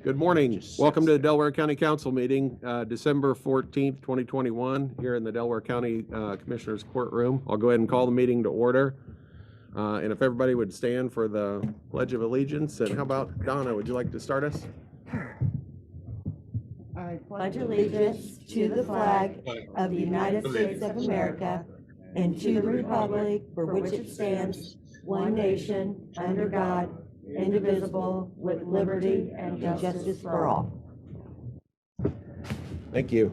Good morning. Welcome to the Delaware County Council meeting, December 14th, 2021, here in the Delaware County Commissioners Courtroom. I'll go ahead and call the meeting to order. And if everybody would stand for the Pledge of Allegiance. And how about Donna, would you like to start us? I pledge allegiance to the flag of the United States of America and to the republic for which it stands, one nation, under God, indivisible, with liberty and justice for all. Thank you.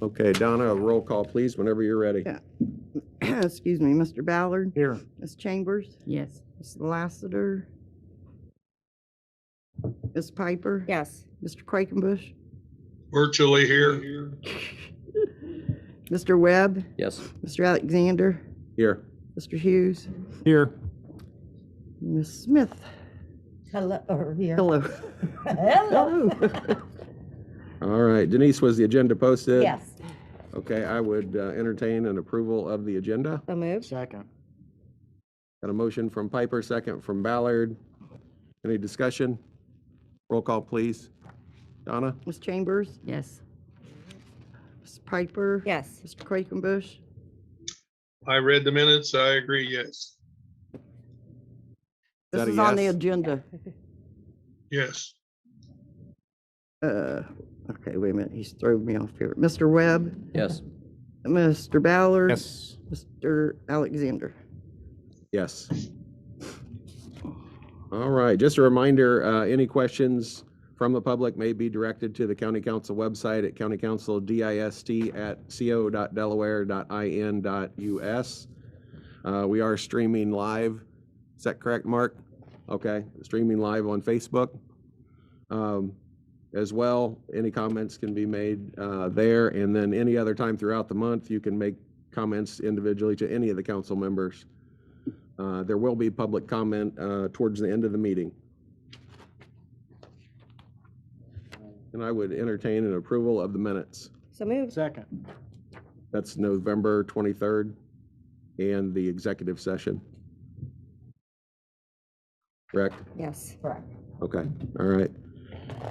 Okay, Donna, a roll call, please, whenever you're ready. Yeah. Excuse me, Mr. Ballard? Here. Ms. Chambers? Yes. Ms. Lassiter? Ms. Piper? Yes. Mr. Quakenbush? Virtually here. Mr. Webb? Yes. Mr. Alexander? Here. Mr. Hughes? Here. Ms. Smith? Hello, or here. Hello. Hello. All right, Denise, was the agenda posted? Yes. Okay, I would entertain an approval of the agenda. So moved. Second. Got a motion from Piper, second from Ballard. Any discussion? Roll call, please. Donna? Ms. Chambers? Yes. Ms. Piper? Yes. Mr. Quakenbush? I read the minutes. I agree, yes. This that a is on the yes? agenda. Yes. Okay, wait a minute, he's throwing me off here. Mr. Webb? Yes. Mr. Ballard? Yes. Mr. Alexander? Yes. All right, just a reminder, any questions from the public may be directed to the County Council website at countycouncildist@co.delaware.in.us. We are streaming live. Is that correct, Mark? Okay, streaming live on Facebook. As well, any comments can be made there, and then any other time throughout the month, you can make comments individually to any of the council members. There will be public comment towards the end of the meeting. And I would entertain an approval of the minutes. So moved. Second. That's November 23rd and the executive session. Correct? Yes. Correct. Okay, all right.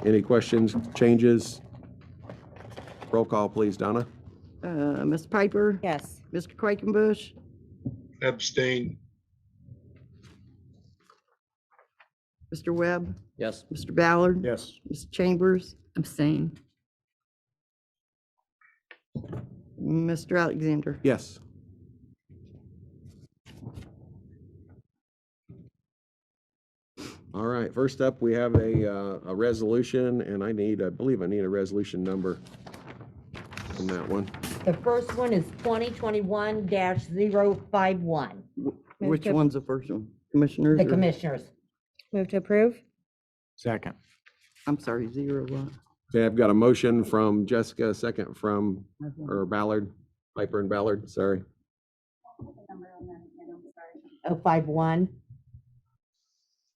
Any questions, changes? Roll call, please, Donna. Ms. Piper? Yes. Mr. Quakenbush? Abstain. Mr. Webb? Yes. Mr. Ballard? Yes. Ms. Chambers? Abstain. Mr. Alexander? Yes. All right, first up, we have a resolution, and I believe I need a resolution number on that one. The first one is 2021-051. Which one's the first one? Commissioners? The or- commissioners. Move to approve. Second. I'm sorry, 01. Okay, I've got a motion from Jessica, a second from, or Ballard, Piper and Ballard, sorry. 051.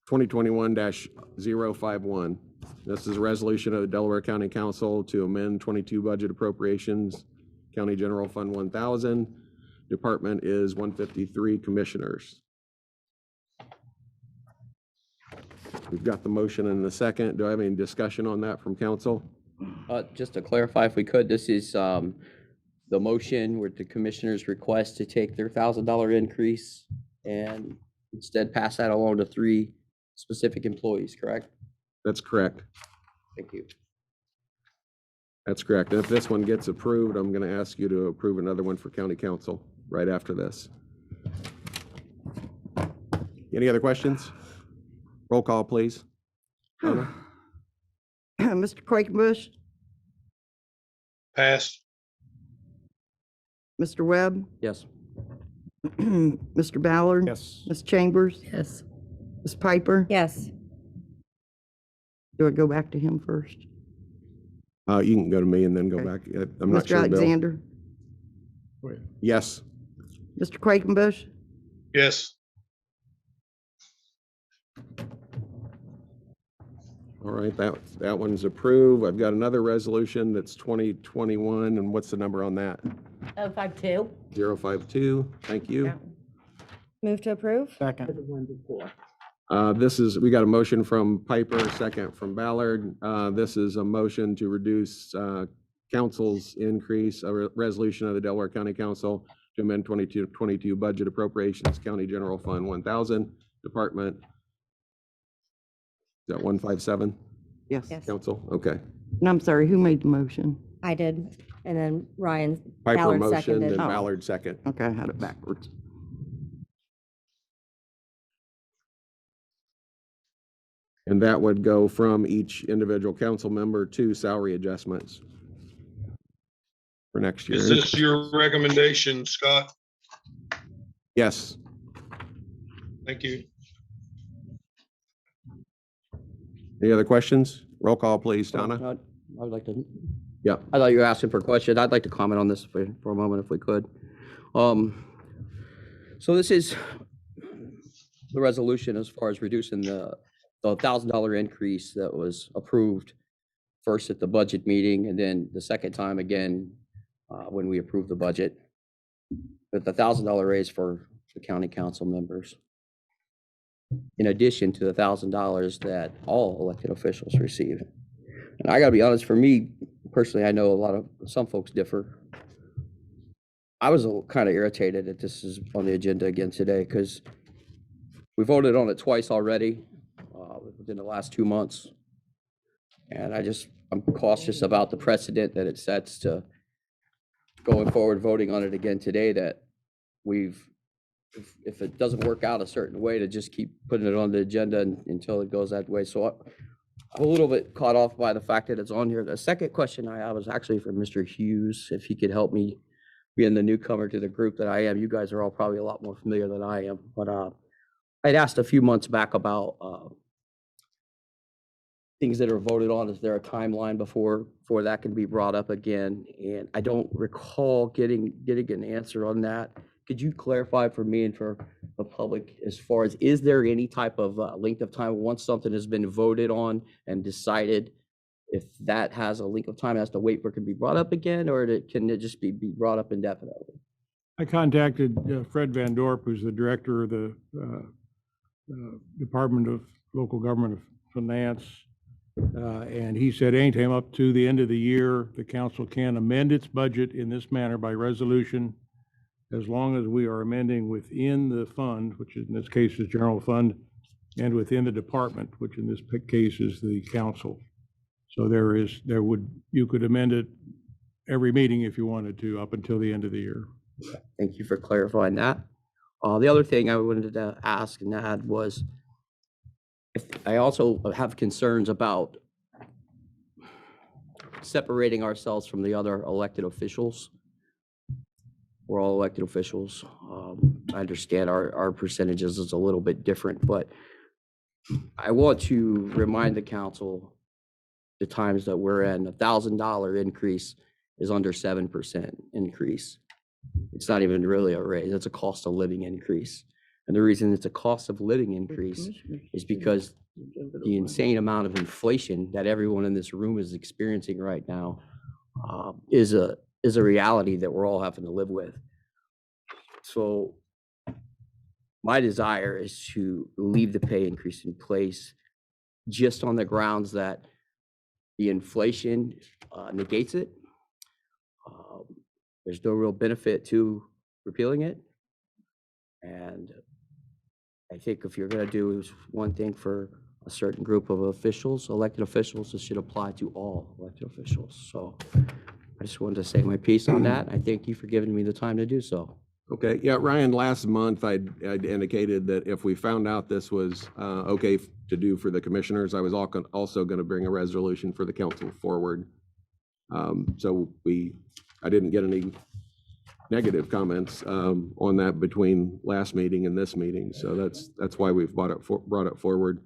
2021-051. This is a resolution of the Delaware County Council to amend 22 budget appropriations, County General Fund 1000. Department is 153 commissioners. We've got the motion and the second. Do I have any discussion on that from council? Just to clarify, if we could, this is the motion where the commissioners request to take their $1,000 increase and instead pass that along to 3 specific employees, correct? That's correct. Thank you. That's correct. And if this one gets approved, I'm going to ask you to approve another one for county council right after this. Any other questions? Roll call, please. Donna? Mr. Quakenbush? Pass. Mr. Webb? Yes. Mr. Ballard? Yes. Ms. Chambers? Yes. Ms. Piper? Yes. Do I go back to him first? You can go to me and then go Okay. back. I'm not Mr. sure, Bill. Alexander? Yes. Mr. Quakenbush? Yes. All right, that one's approved. I've got another resolution that's 2021, and what's the number on that? 052. 052. Thank you. Move to approve? Second. We got a motion from Piper, second from Ballard. This is a motion to reduce council's increase, a resolution of the Delaware County Council to amend 22 budget appropriations, County General Fund 1000, Department. Is that 157? Yes. Yes. Council? Okay. And I'm sorry, who made the motion? I did. And then Ryan Piper Ballard motion seconded. and Oh. Ballard second. Okay, I had it backwards. And that would go from each individual council member to salary adjustments for next year. Is this your recommendation, Scott? Yes. Thank you. Any other questions? Roll call, please, Donna. I would like to. Yep. I thought you were asking for a question. I'd like to comment on this for a moment if we could. So this is the resolution as far as reducing the $1,000 increase that was approved first at the budget meeting and then the second time again when we approved the budget. With the $1,000 raise for the county council members, in addition to the $1,000 that all elected officials receive. And I gotta be honest, for me personally, I know some folks differ. I was kind of irritated that this is on the agenda again today because we voted on it twice already within the last 2 months. And I'm cautious about the precedent that it sets to going forward, voting on it again today, that if it doesn't work out a certain way, to just keep putting it on the agenda until it goes that way. So I'm a little bit caught off by the fact that it's on here. The second question I have was actually for Mr. Hughes, if he could help me, being the newcomer to the group that I am. You guys are all probably a lot more familiar than I am, but I'd asked a few months back about things that are voted on. Is there a timeline before that can be brought up again? And I don't recall getting an answer on that. Could you clarify for me and for the public as far as, is there any type of length of time once something has been voted on and decided, if that has a length of time, it has to wait for it can be brought up again, or can it just be brought up indefinitely? I contacted Fred Van Dorp, who's the director of the Department of Local Government Finance, and he said anytime up to the end of the year, the council can amend its budget in this manner by resolution, as long as we are amending within the fund, which in this case is general fund, and within the department, which in this case is the council. So you could amend it every meeting if you wanted to, up until the end of the year. Thank you for clarifying that. The other thing I wanted to ask and add was, I also have concerns about separating ourselves from the other elected officials. We're all elected officials. I understand our percentages is a little bit different, but I want to remind the council the times that we're in. $1,000 increase is under 7% increase. It's not even really a raise. It's a cost of living increase. And the reason it's a cost of living increase is because the insane amount of inflation that everyone in this room is experiencing right now is a reality that we're all having to live with. So my desire is to leave the pay increase in place just on the grounds that the inflation negates it. There's no real benefit to repealing it. And I think if you're going to do one thing for a certain group of officials, elected officials, it should apply to all elected officials. So I just wanted to say my piece on that. I thank you for giving me the time to do so. Okay, yeah, Ryan, last month I'd indicated that if we found out this was okay to do for the commissioners, I was also going to bring a resolution for the council forward. So I didn't get any negative comments on that between last meeting and this meeting. So that's why we've brought it forward.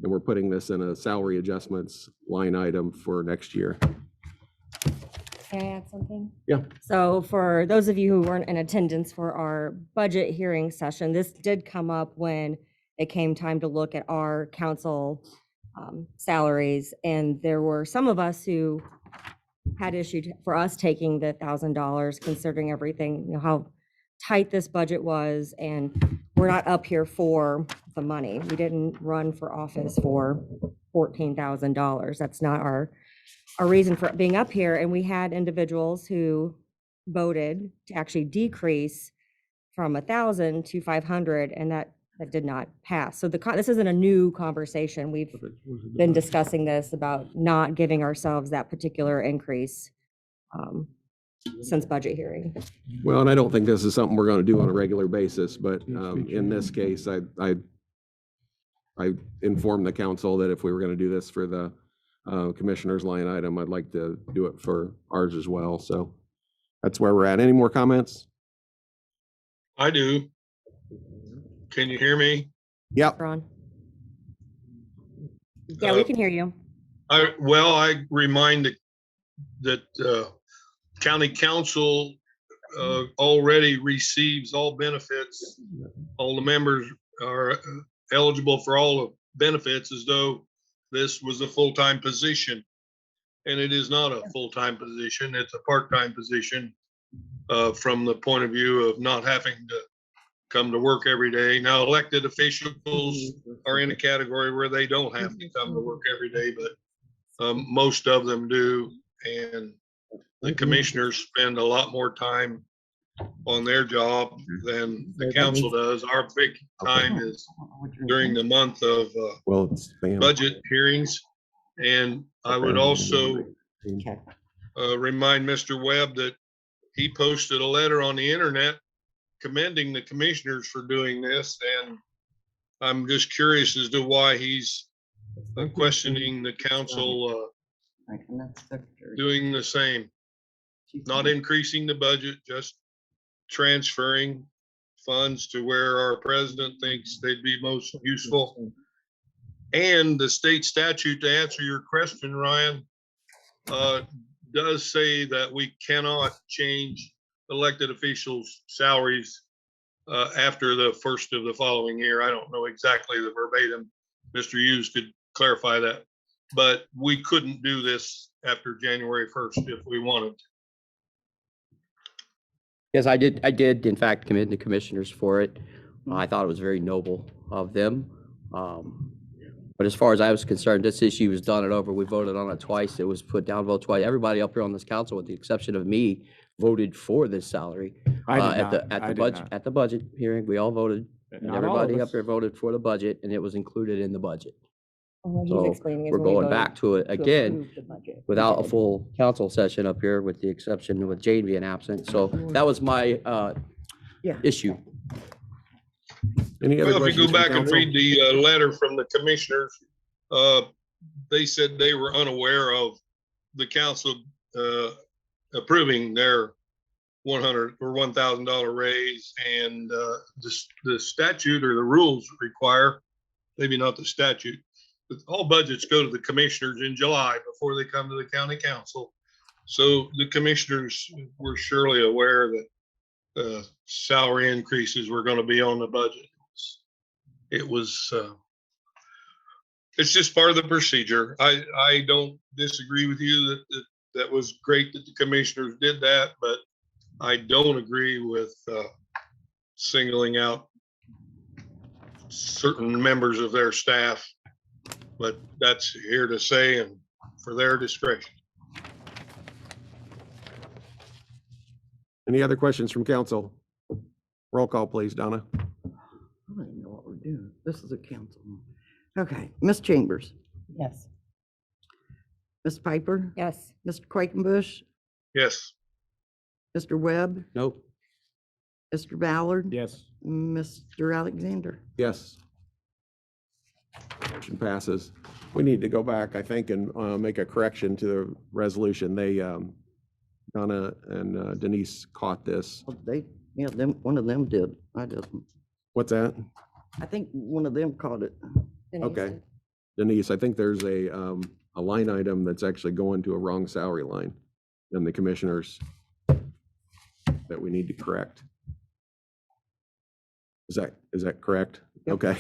And we're putting this in a salary adjustments line item for next year. Can I add something? Yeah. So for those of you who weren't in attendance for our budget hearing session, this did come up when it came time to look at our council salaries. And there were some of us who had issued for us taking the $1,000, considering everything, you know, how tight this budget was, and we're not up here for the money. We didn't run for office for $14,000. That's not our reason for being up here. And we had individuals who voted to actually decrease from 1,000 to 500, and that did not pass. So this isn't a new conversation. We've been discussing this about not giving ourselves that particular increase since budget hearing. Well, and I don't think this is something we're going to do on a regular basis, but in this case, I informed the council that if we were going to do this for the commissioner's line item, I'd like to do it for ours as well. So that's where we're at. Any more comments? I do. Can you hear me? Yep. Ron? Yeah, we can hear you. I remind that county council already receives all benefits. All the members are eligible for all the benefits as though this was a full-time position. And it is not a full-time position. It's a part-time position from the point of view of not having to come to work every day. Now, elected officials are in a category where they don't have to come to work every day, but most of them do. And the commissioners spend a lot more time on their job than the council does. Our big time is during the month of budget hearings. And I would also remind Mr. Webb that he posted a letter on the internet commending the commissioners for doing this. And I'm just curious as to why he's questioning the council doing the same. Not increasing the budget, just transferring funds to where our president thinks they'd be most useful. And the state statute, to answer your question, Ryan, does say that we cannot change elected officials' salaries after the first of the following year. I don't know exactly the verbatim. Mr. Hughes could clarify that. But we couldn't do this after January 1st if we wanted to. Yes, I did in fact commend the commissioners for it. I thought it was very noble of them. But as far as I was concerned, this issue was done and over. We voted on it twice. It was put down, vote twice. Everybody up here on this council, with the exception of me, voted for this salary. At the budget hearing, we all voted. And everybody up here voted for the budget, and it was included in the budget. What he's So explaining is we're when we going voted back to it to again approve the budget. without a full council session up here, with the exception with Jane being absent. So that was my issue. Any other Well, if you questions go from back and council? read the letter from the commissioners, they said they were unaware of the council approving their $100 or $1,000 raise, and the statute or the rules require, maybe not the statute, but all budgets go to the commissioners in July before they come to the county council. So the commissioners were surely aware that salary increases were going to be on the budget. It was, it's just part of the procedure. I don't disagree with you that was great that the commissioners did that, but I don't agree with singling out certain members of their staff, but that's here to say and for their discretion. Any other questions from council? Roll call, please, Donna. I don't even know what we're doing. This is a council. Okay, Ms. Chambers, Yes. Ms. Piper, Yes. Mr. Quakenbush, Yes. Mr. Webb, Nope. Mr. Ballard, Yes. Mr. Alexander. Yes. Motion passes. We need to go back, I think, and make a correction to the resolution. They, Donna and Denise caught this. Oh, one of them did. I didn't. What's that? I think one of them caught it. Denise Okay. did. Denise, I think there's a line item that's actually going to a wrong salary line in the commissioners that we need to correct. Is that correct? Yep. Okay.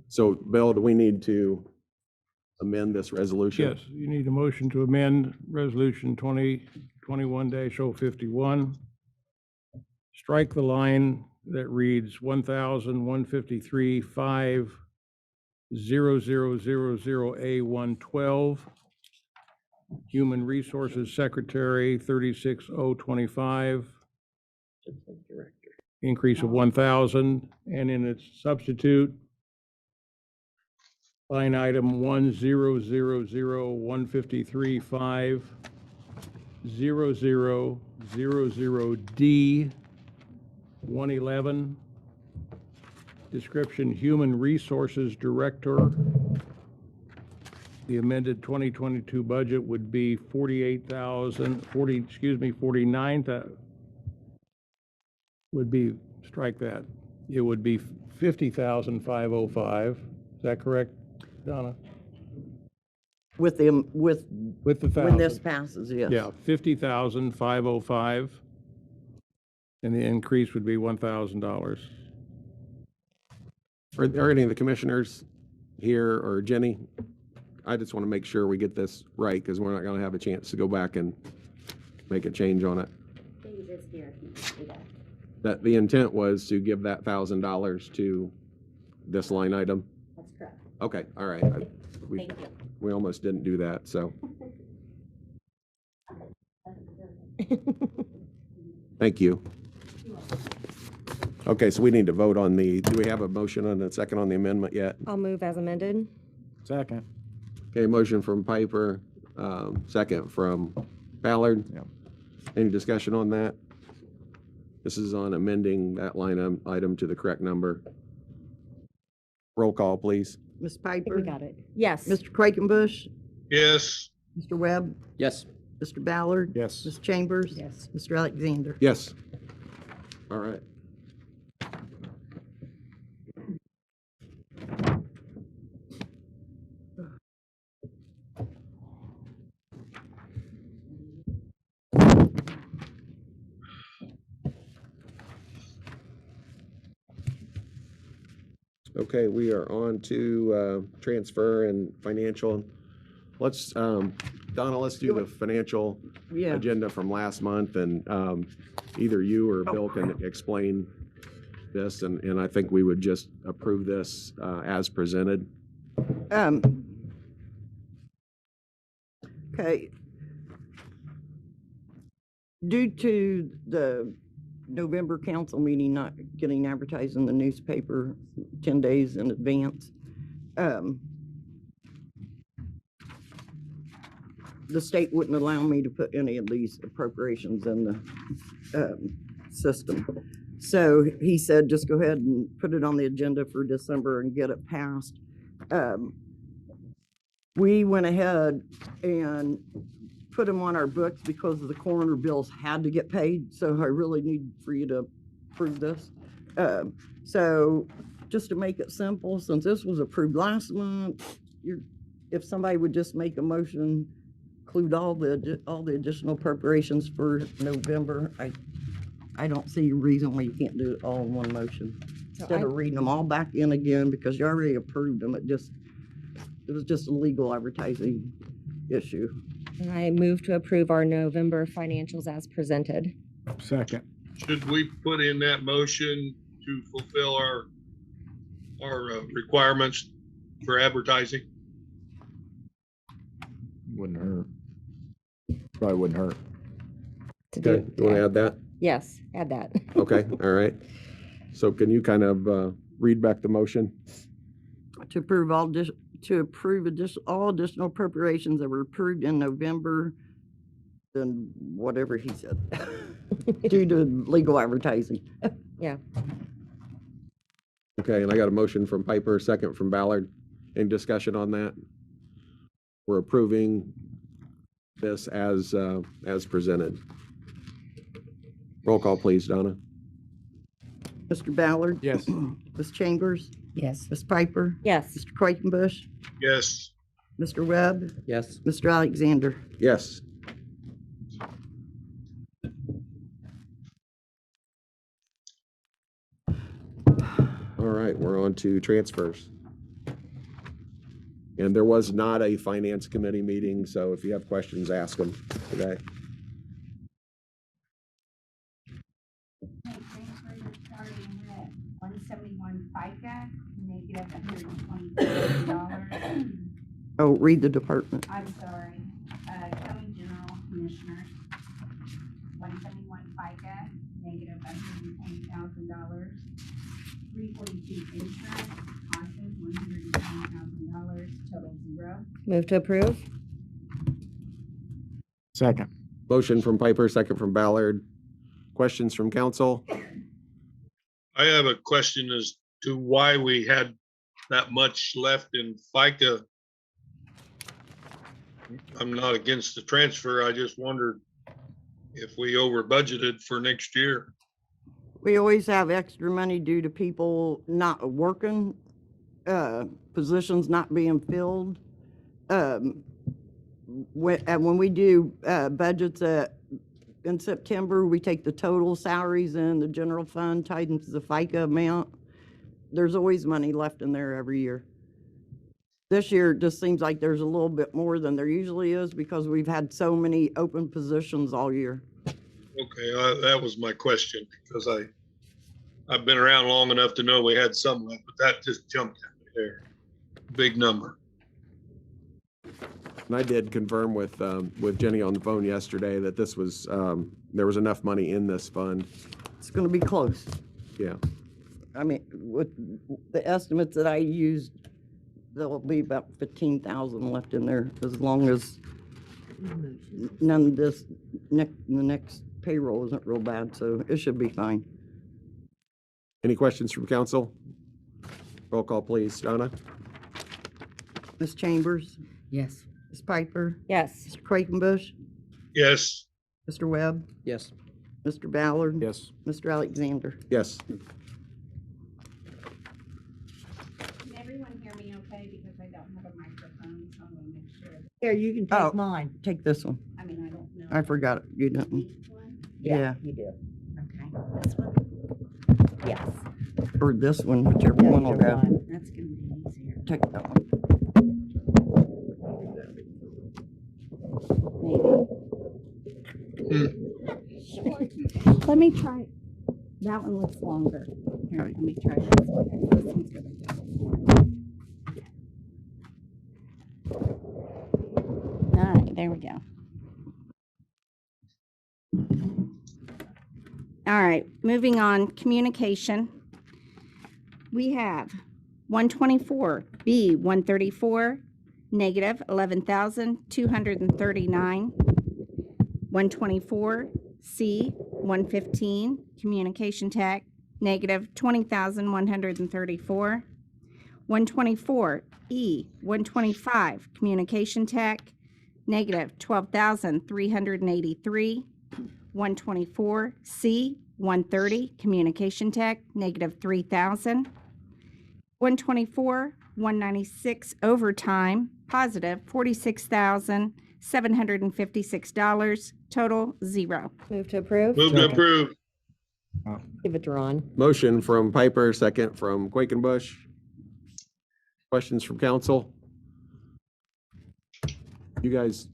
So Bill, do we need to amend this resolution? Yes, you need a motion to amend Resolution 2021-051. Strike the line that reads 1,153,50000A112. Human Resources Secretary 36025, increase of 1,000, and in its substitute, line item 1,000,153,50000D 111. Description, Human Resources Director. The amended 2022 budget would be 49,000, would be, strike that. It would be 50,505. Is that correct, Donna? With the, With the when this 1,000. passes, yes. Yeah, 50,505. And the increase would be $1,000. Are any of the commissioners here, or Jenny? I just want to make sure we get this right, because we're not going to have a chance to go back and make a change on it. That the intent was to give that $1,000 to this line item? That's correct. Okay, all right. Thank you. We almost didn't do that, so, thank you. Okay, so we need to vote on do we have a motion and a second on the amendment yet? I'll move as amended. Second. Okay, motion from Piper, second from Ballard. Yep. Any discussion on that? This is on amending that line item to the correct number. Roll call, please. Ms. I think Piper? we got it. Yes. Mr. Quakenbush? Yes, Mr. Webb? Yes. Mr. Ballard? Yes. Ms. Chambers? Yes. Mr. Alexander? Yes. All right. Okay, we are on to transfer and financial. Let's, Donna, let's do the financial Yeah. agenda from last month, and either you or Bill can explain this, and I think we would just approve this as presented. Okay. Due to the November council meeting not getting advertised in the newspaper 10 days in advance, the state wouldn't allow me to put any of these appropriations in the system. So he said, just go ahead and put it on the agenda for December and get it passed. We went ahead and put them on our books because the coroner bills had to get paid, so I really need for you to approve this. So just to make it simple, since this was approved last month, if somebody would just make a motion, include all the additional appropriations for November, I don't see a reason why you can't do it all in one motion. So Instead of reading them all back in again, because you already approved them, it was just a legal advertising issue. And I move to approve our November financials as presented. Second. should we put in that motion to fulfill our requirements for advertising? Wouldn't hurt. Probably wouldn't hurt. To do, Okay, you want to add that? yes, add that. Okay, all right. So can you kind of read back the motion? To approve all additional appropriations that were approved in November, then whatever he said, due to legal advertising. Yeah. Okay, and I got a motion from Piper, second from Ballard. Any discussion on that? We're approving this as presented. Roll call, please, Donna. Mr. Ballard? Yes. Ms. Chambers? Yes. Ms. Piper? Yes. Mr. Quakenbush? Yes, Mr. Webb? Yes. Mr. Alexander? Yes. All right, we're on to transfers. And there was not a finance committee meeting, so if you have questions, ask them today. Transfers are starting with 171 FICA, -$120,000. Oh, read the department. I'm sorry, County General Commissioners, 171 FICA, -$120,000. 342 insurance, positive $120,000, total zero. Move to approve? Second. Motion from Piper, second from Ballard. Questions from council? I have a question as to why we had that much left in FICA. I'm not against the transfer. I just wondered if we over budgeted for next year. We always have extra money due to people not working, positions not being filled. When we do budgets in September, we take the total salaries in the general fund tied into the FICA amount. There's always money left in there every year. This year, it just seems like there's a little bit more than there usually is because we've had so many open positions all year. Okay, that was my question, because I've been around long enough to know we had some left, but that just jumped at me there. Big number. And I did confirm with Jenny on the phone yesterday that this was, there was enough money in this fund. It's gonna be close. Yeah. I mean, with the estimates that I used, there'll be about 15,000 left in there as long as none of this, the next payroll isn't real bad, so it should be fine. Any questions from council? Roll call, please. Donna? Ms. Chambers, Yes. Ms. Piper, Yes. Mr. Quakenbush, Yes, Mr. Webb, Yes. Mr. Ballard. Yes. Mr. Alexander. Yes. Can everyone hear me okay, because I don't have a microphone, so I want to make sure. Here, you can Oh. take mine. Take this one. I mean, I don't know. I forgot it. You didn't. Each one? Yeah. You do. Okay, this one? Yes. Or this one, whichever one will Either go. one. That's gonna be easier. Take that one. Let me try, that one looks longer. Here, let me try this one. This one's gonna go. All right, there we go. All right, moving on, communication. We have 124, B, 134, negative 11,239. 124, C, 115, communication tech, negative 20,134. 124, E, 125, communication tech, negative 12,383. 124, C, 130, communication tech, negative 3,000. 124, 196, overtime, positive $46,756, total zero. Move to approve? move to approve. Give it to Ron. Motion from Piper, second from Quakenbush. Questions from council? You guys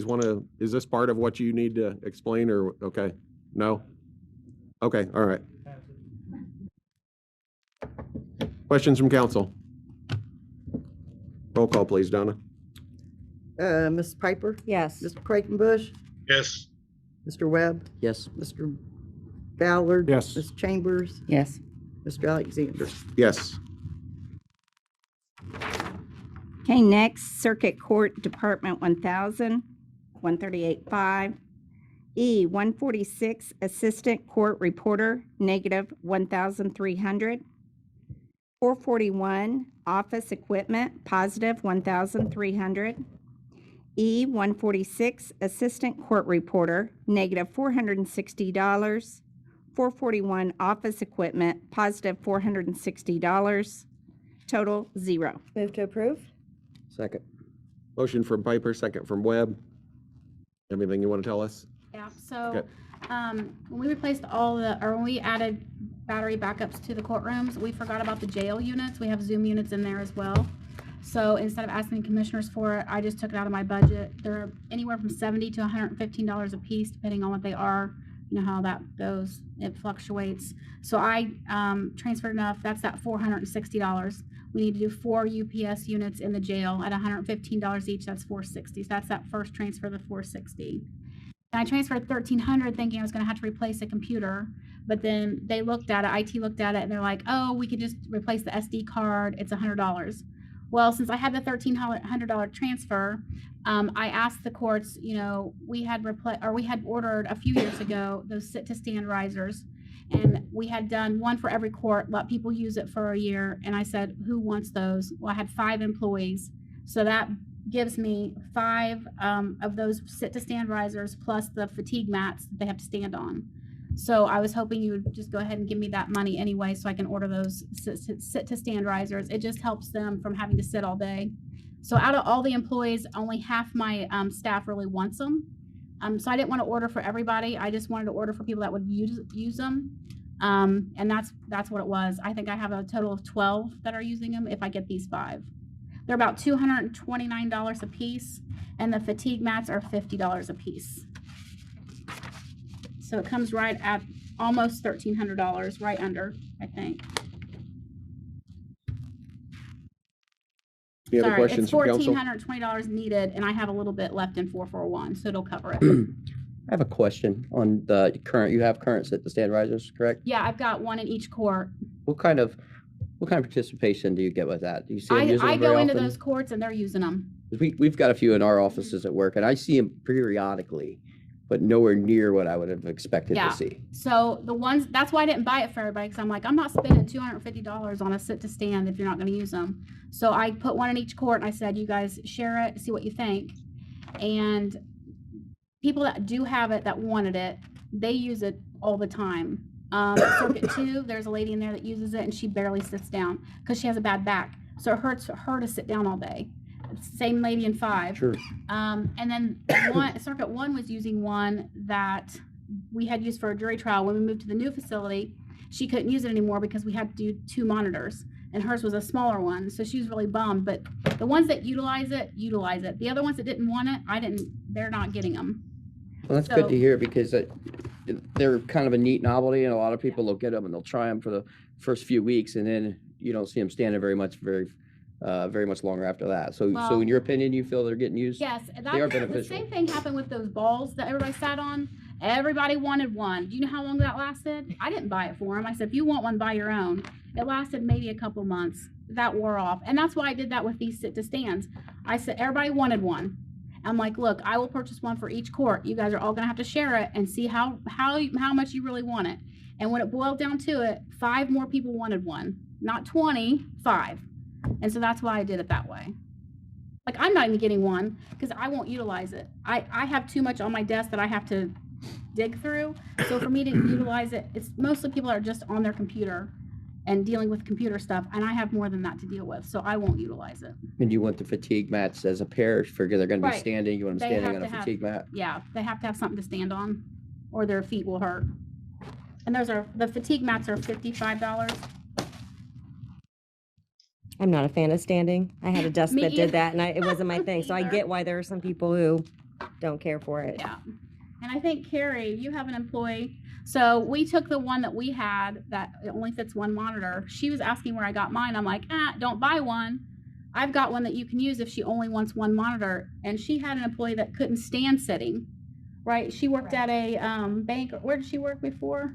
want to, is this part of what you need to explain or, okay? No? Okay, all right. Questions from council? Roll call, please, Donna. Ms. Piper, Yes. Mr. Quakenbush, Yes, Mr. Webb, Yes. Mr. Ballard. Yes. Ms. Chambers, Yes. Mr. Alexander. Yes. Okay, next, Circuit Court Department 1,000, 138.5. E, 146, Assistant Court Reporter, negative 1,300. 441, Office Equipment, positive 1,300. E, 146, Assistant Court Reporter, negative $460. 441, Office Equipment, positive $460. Total zero. Move to approve? Second. Motion from Piper, second from Webb. Everything you want to tell us? Yeah, so, Okay. when we replaced when we added battery backups to the courtrooms, we forgot about the jail units. We have Zoom units in there as well. So instead of asking commissioners for it, I just took it out of my budget. They're anywhere from $70 to $115 a piece, depending on what they are. You know how that goes, it fluctuates. So I transferred enough, that's that $460. We need to do 4 UPS units in the jail at $115 each, that's $460. So that's that first transfer, the $460. And I transferred $1,300 thinking I was gonna have to replace a computer, but then they looked at it, IT looked at it, and they're like, oh, we could just replace the SD card, it's $100. Well, since I had the $1,300 transfer, I asked the courts, you know, we had ordered a few years ago those sit-to-stand risers, and we had done one for every court, let people use it for a year, and I said, who wants those? Well, I had 5 employees, so that gives me 5 of those sit-to-stand risers plus the fatigue mats that they have to stand on. So I was hoping you would just go ahead and give me that money anyway so I can order those sit-to-stand risers. It just helps them from having to sit all day. So out of all the employees, only half my staff really wants them. So I didn't want to order for everybody. I just wanted to order for people that would use them. And that's what it was. I think I have a total of 12 that are using them if I get these 5. They're about $229 a piece, and the fatigue mats are $50 a piece. So it comes right at almost $1,300, right under, I think. Any other Sorry, questions it's from council? $1,420 needed, and I have a little bit left in 441, so it'll cover it. I have a question on the you have current sit-to-stand risers, correct? Yeah, I've got one in each court. What kind of participation do you get with that? Do you see them using I them very go into often? those courts and they're using them. We've got a few in our offices at work, and I see them periodically, but nowhere near what I would have expected Yeah. to see. So the ones, that's why I didn't buy it for everybody, because I'm like, I'm not spending $250 on a sit-to-stand if you're not going to use them. So I put one in each court, and I said, you guys share it, see what you think. And people that do have it, that wanted it, they use it all the time. Circuit 2, there's a lady in there that uses it, and she barely sits down because she has a bad back. So it hurts her to sit down all day. Same lady in 5. Sure. And then Circuit 1 was using one that we had used for a jury trial. When we moved to the new facility, she couldn't use it anymore because we had to do 2 monitors, and hers was a smaller one. So she was really bummed. But the ones that utilize it. The other ones that didn't want it, they're not getting them. Well, that's good to hear, because they're kind of a neat novelty, and a lot of people will get them and they'll try them for the first few weeks, and then you don't see them standing very much longer after that. So in your opinion, you feel they're getting used? Yes, They are the beneficial. same thing happened with those balls that everybody sat on. Everybody wanted one. Do you know how long that lasted? I didn't buy it for them. I said, if you want one, buy your own. It lasted maybe a couple months. That wore off. And that's why I did that with these sit-to-stands. I said, everybody wanted one. I'm like, look, I will purchase one for each court. You guys are all gonna have to share it and see how much you really want it. And when it boiled down to it, 5 more people wanted one. Not 20, 5. And so that's why I did it that way. Like, I'm not even getting one because I won't utilize it. I have too much on my desk that I have to dig through. So for me to utilize it, it's mostly people are just on their computer and dealing with computer stuff, and I have more than that to deal with, so I won't utilize it. And you want the fatigue mats as a pair, figure they're gonna be Right. standing, you want them They standing have on a to have- fatigue mat? Yeah, they have to have something to stand on, or their feet will hurt. And the fatigue mats are $55. I'm not a fan of standing. I had a desk Me that either. did that, and it wasn't my thing. So I Either. get why there are some people who don't care for it. Yeah. And I think, Carrie, you have an employee. So we took the one that we had that it only fits one monitor. She was asking where I got mine. I'm like, don't buy one. I've got one that you can use if she only wants one monitor. And she had an employee that couldn't stand sitting, right? She worked at a bank. Where did she work before?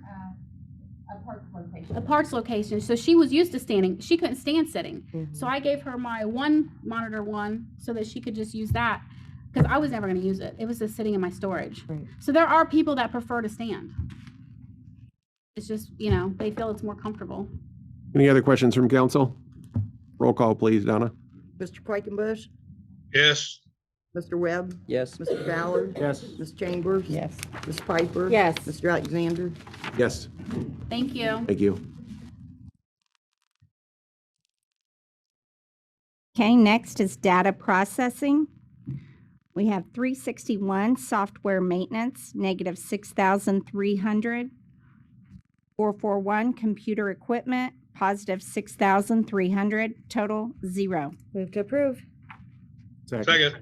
A parts location. So she was used to standing. She couldn't stand sitting. Mhm. So I gave her my one monitor one so that she could just use that, because I was never going to use it. It was just sitting in my storage. Right. So there are people that prefer to stand. It's just, they feel it's more comfortable. Any other questions from council? Roll call, please, Donna. Mr. Quakenbush, Yes. Mr. Webb, Yes. Mr. Ballard, Yes. Ms. Chambers. Yes. Ms. Piper. Yes. Mr. Alexander. Yes, Thank you. thank you. Okay, next is data processing. We have 361 software maintenance, -6,300. 441 computer equipment, positive 6,300, total 0. Move to approve. Second.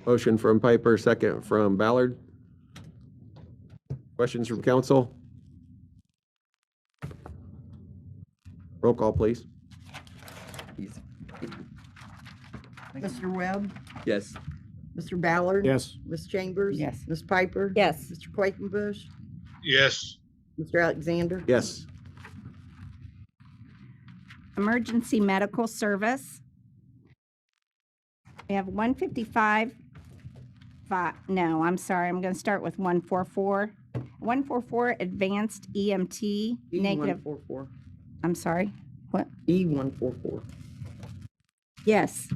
Motion from Piper, second from Ballard. Questions from council? Roll call, please. Mr. Webb, Yes. Mr. Ballard. Yes. Ms. Chambers. Yes. Ms. Piper. Yes. Mr. Quakenbush, Yes. Mr. Alexander. Yes. Emergency medical service. We have 155, no, I'm sorry, I'm gonna start with 144. 144 advanced EMT, negative, E144. I'm sorry, what? E144. Yes.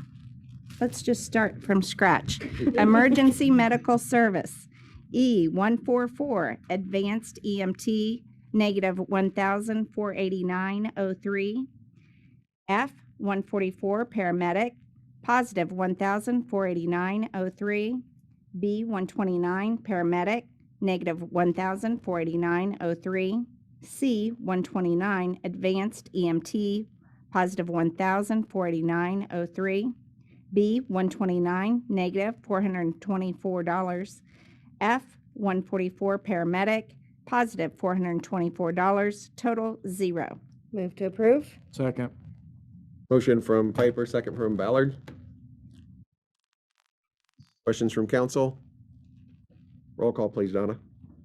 Let's just start from scratch. Emergency medical service, E144 advanced EMT, negative 1,489.03. F144 paramedic, positive 1,489.03. B129 paramedic, negative 1,489.03. C129 advanced EMT, positive 1,489.03. B129 negative $424. F144 paramedic, positive $424, total 0. Move to approve. Second. Motion from Piper, second from Ballard. Questions from council? Roll call, please, Donna.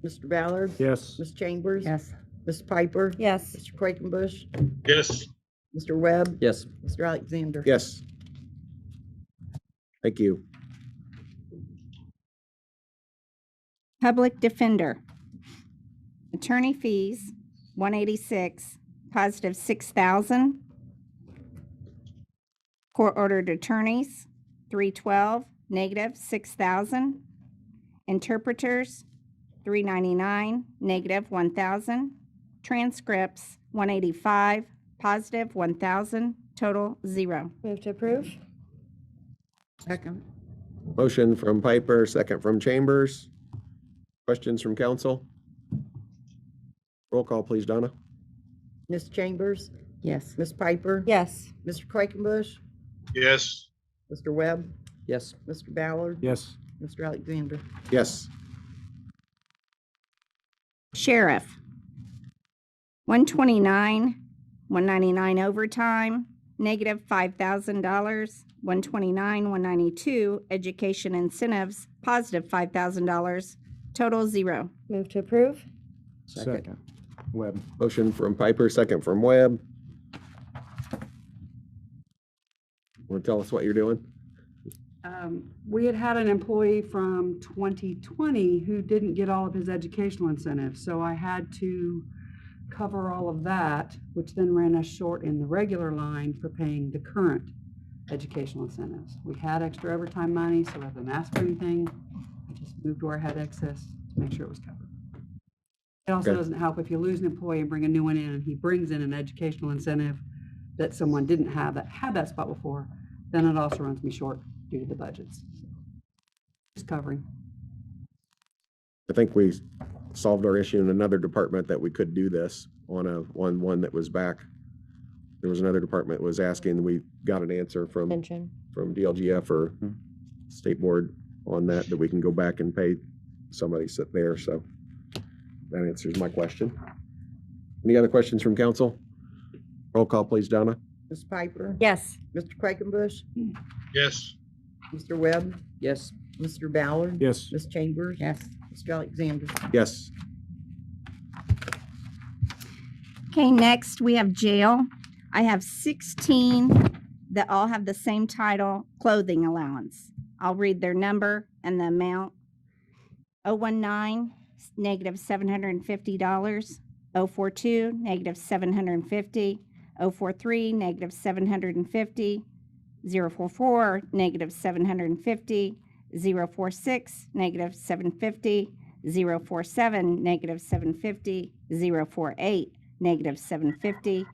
Mr. Ballard. Yes. Ms. Chambers. Yes. Ms. Piper. Yes. Mr. Quakenbush, Yes. Mr. Webb. Yes. Mr. Alexander. Yes. Thank you. Public defender. Attorney fees, 186, positive 6,000. Court-ordered attorneys, 312, negative 6,000. Interpreters, 399, negative 1,000. Transcripts, 185, positive 1,000, total 0. Move to approve. Second. Motion from Piper, second from Chambers. Questions from council? Roll call, please, Donna. Ms. Chambers. Yes. Ms. Piper. Yes. Mr. Quakenbush, Yes. Mr. Webb. Yes. Mr. Ballard. Yes. Mr. Alexander. Yes. Sheriff, 129, 199 overtime, negative $5,000, 129, 192 education incentives, positive $5,000, total 0. Move to approve. Second. Webb. Motion from Piper, second from Webb. Want to tell us what you're doing? We had an employee from 2020 who didn't get all of his educational incentives, so I had to cover all of that, which then ran us short in the regular line for paying the current educational incentives. We had extra overtime money, so rather than ask for anything, I just moved where I had excess to make sure it was covered. It also Okay. doesn't help if you lose an employee and bring a new one in, and he brings in an educational incentive that someone didn't have that had that spot before, then it also runs me short due to the budgets. Just covering. I think we solved our issue in another department that we could do this on one that was back. There was another department that was asking, we got an answer from Pension. DLGF or state board on that we can go back and pay somebody sit there, so that answers my question. Any other questions from council? Roll call, please, Donna. Ms. Piper. Yes. Mr. Quakenbush, Yes. Mr. Webb. Yes. Mr. Ballard. Yes. Ms. Chambers. Yes. Mr. Alexander. Yes. Okay, next we have jail. I have 16 that all have the same title, clothing allowance. I'll read their number and the amount. 019, negative $750. 042, negative $750. 043, negative $750. 044, negative $750. 046, negative $750. 047, negative $750. 048, negative $750.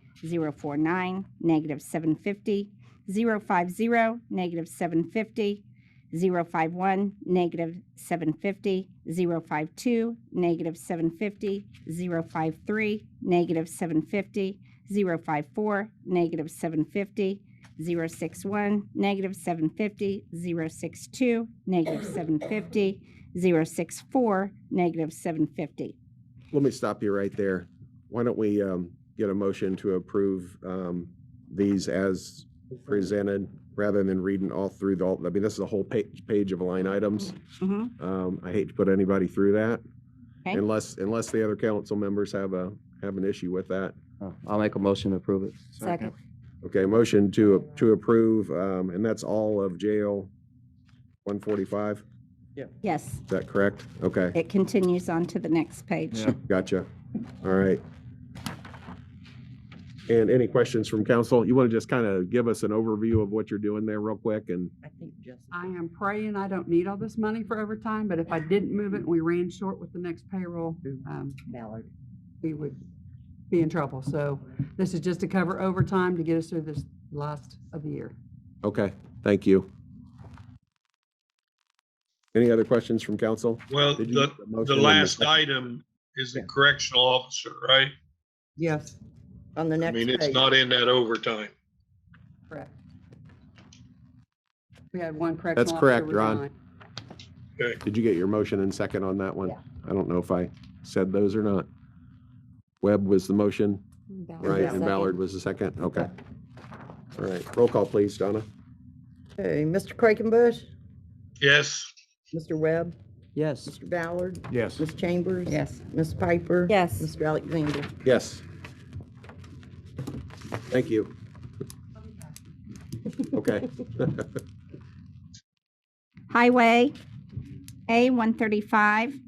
049, negative $750. 050, negative $750. 051, negative $750. 052, negative $750. 053, negative $750. 054, negative 750, 061, negative 750, 062, negative 750, 064, negative 750. Let me stop you right there. Why don't we get a motion to approve these as presented, rather than reading all through I mean, this is a whole page of line items. Mhm. I hate to put anybody through that, Okay. unless the other council members have an issue with that. I'll make a motion to approve it. Second. Okay, motion to approve, and that's all of jail 145, Yes, is that correct? Okay, it continues on to the next page. gotcha. All right. And any questions from council? You want to just kind of give us an overview of what you're doing there real quick? And I think Jessica. I am praying I don't need all this money for overtime, but if I didn't move it and we ran short with the next payroll, Ballard. we would be in trouble. So this is just to cover overtime to get us through this last of the year. okay, thank you. Any other questions from council? Well, Did you the make the motion and the last second? item is the correctional officer, right? Yes, on the I next mean, page. it's not in that overtime. Correct. We had one correctional That's officer correct, Ron. resign. Okay. Did you get your motion and second on that one? I don't know if I said those or not. Webb was the motion, right, and Second. Ballard was the second? Okay. All right, roll call, please, Donna. Okay, Mr. Quakenbush, Yes. Mr. Webb, Yes. Mr. Ballard, Yes. Ms. Chambers. Yes. Ms. Piper. Yes. Mr. Alexander. Yes. Thank you. Okay. Highway, A-135,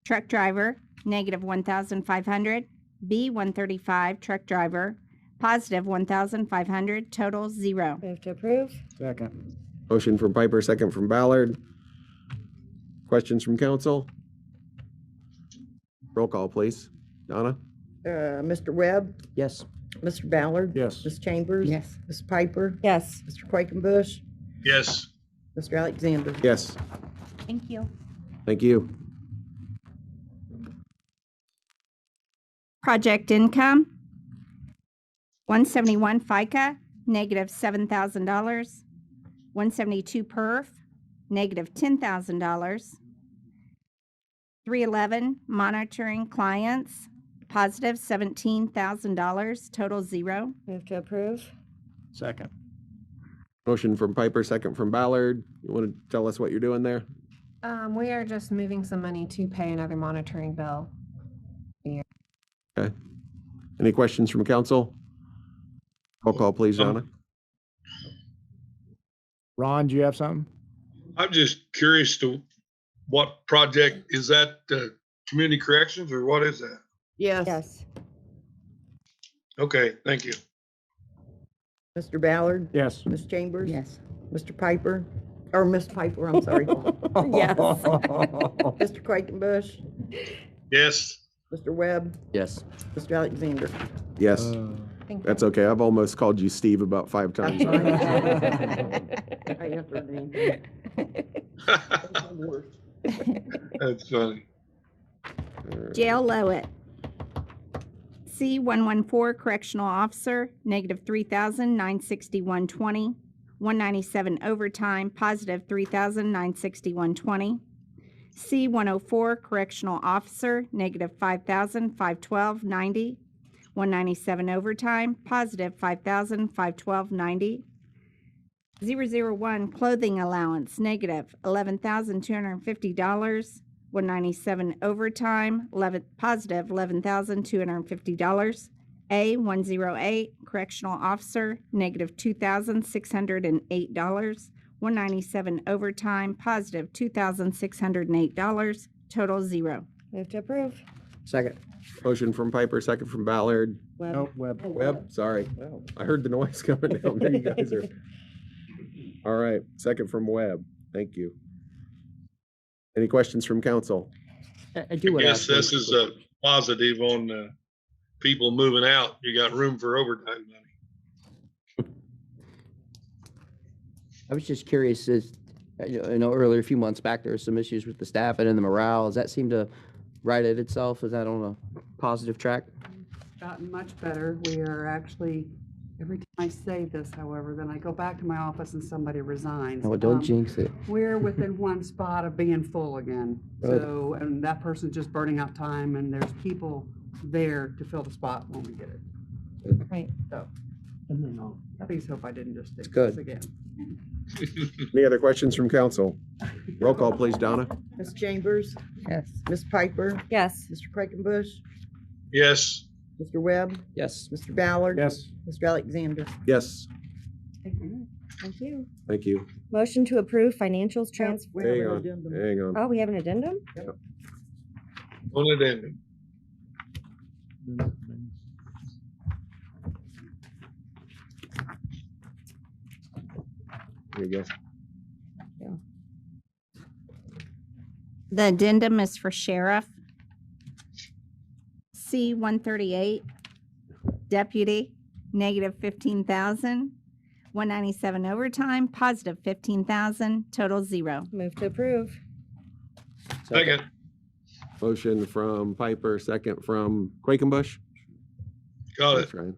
truck driver, negative 1,500. B-135, truck driver, positive 1,500, total 0. Move to approve. Second. Motion from Piper, second from Ballard. Questions from council? Roll call, please. Donna? Mr. Webb, Yes. Mr. Ballard. Yes. Ms. Chambers. Yes. Ms. Piper. Yes. Mr. Quakenbush, Yes. Mr. Alexander. Yes. Thank you. Thank you. Project income, 171 FICA, negative $7,000. 172 perf, negative $10,000. 311 monitoring clients, positive $17,000, total 0. Move to approve. Second. Motion from Piper, second from Ballard. You want to tell us what you're doing there? We are just moving some money to pay another monitoring bill. Okay. Any questions from council? Roll call, please, Donna. Ron, do you have something? I'm just curious to what project, is that community corrections or what is that? Yes. Yes. Okay, thank you. Mr. Ballard. Yes. Ms. Chambers. Yes. Mr. Piper, or Miss Piper, I'm sorry. Yes. Mr. Quakenbush, Yes. Mr. Webb, Yes. Mr. Alexander. Yes, Thank you. that's okay. I've almost called you Steve about 5 times. I have her name. That's funny. Jail Lowett. C-114 correctional officer, negative 3,961.20. 197 overtime, positive 3,961.20. C-104 correctional officer, negative 5,512.90. 197 overtime, positive 5,512.90. 001 clothing allowance, negative $11,250. 197 overtime, positive $11,250. A-108 correctional officer, negative $2,608. 197 overtime, positive $2,608, total 0. Move to approve. Second. Motion from Piper, second from Ballard. Webb. Nope, Webb. Webb, sorry. I heard the noise coming down. There you guys are. All right, second from Webb. Thank you. Any questions from council? I do want to Yes, this is a positive on people moving out. You got room for overtime money. I was just curious, I know earlier, a few months back, there were some issues with the staff and in the morale. Does that seem to right at itself? Is that on a positive track? gotten much better. We are actually, every time I say this, however, then I go back to my office and somebody resigns. Oh, don't jinx it. We're within one spot of being full again. Good. So, and that person's just burning out time, and there's people there to fill the spot when we get it. Right. So, please hope I didn't just take good. this again. Any other questions from council? Roll call, please, Donna. Ms. Chambers, Yes. Ms. Piper, Yes. Mr. Quakenbush, Yes, Mr. Webb, Yes. Mr. Ballard. Yes. Mr. Alexander. Yes, Thank you. thank you. Motion to approve financials transfer. We have Hang an on, addendum. hang on. Oh, we have an addendum? on addendum. Here you go. The addendum is for sheriff. C 138, deputy, negative 15,000. 197 overtime, positive 15,000, total zero. Move to approve. Second, Motion from Piper, second from Quakenbush. got it. That's right.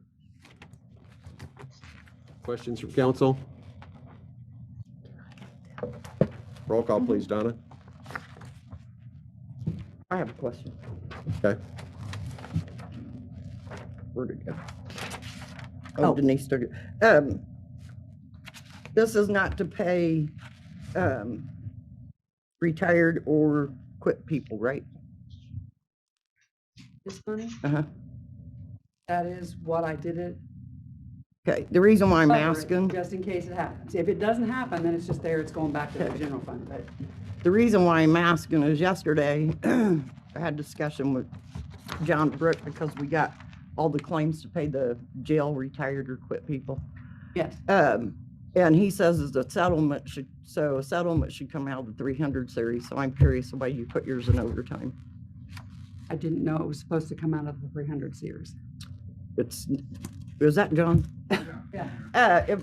Questions from council? Roll call, please, Donna. I have a question. Okay. Where'd it go? Oh. Oh, Denise took it. This is not to pay, retired or quit people, right? This money, Uh-huh. that is what I did it. Okay, the reason why I'm cover it, asking, Just in case it happens. If it doesn't happen, then it's just there, it's going back to the general fund, but the reason why I'm asking is yesterday, I had discussion with John Brook because we got all the claims to pay the jail retired or quit people. yes. And he says is a settlement should come out of the 300 series. So I'm curious why you put yours in overtime. I didn't know it was supposed to come out of the 300 series. Is that John? Yeah.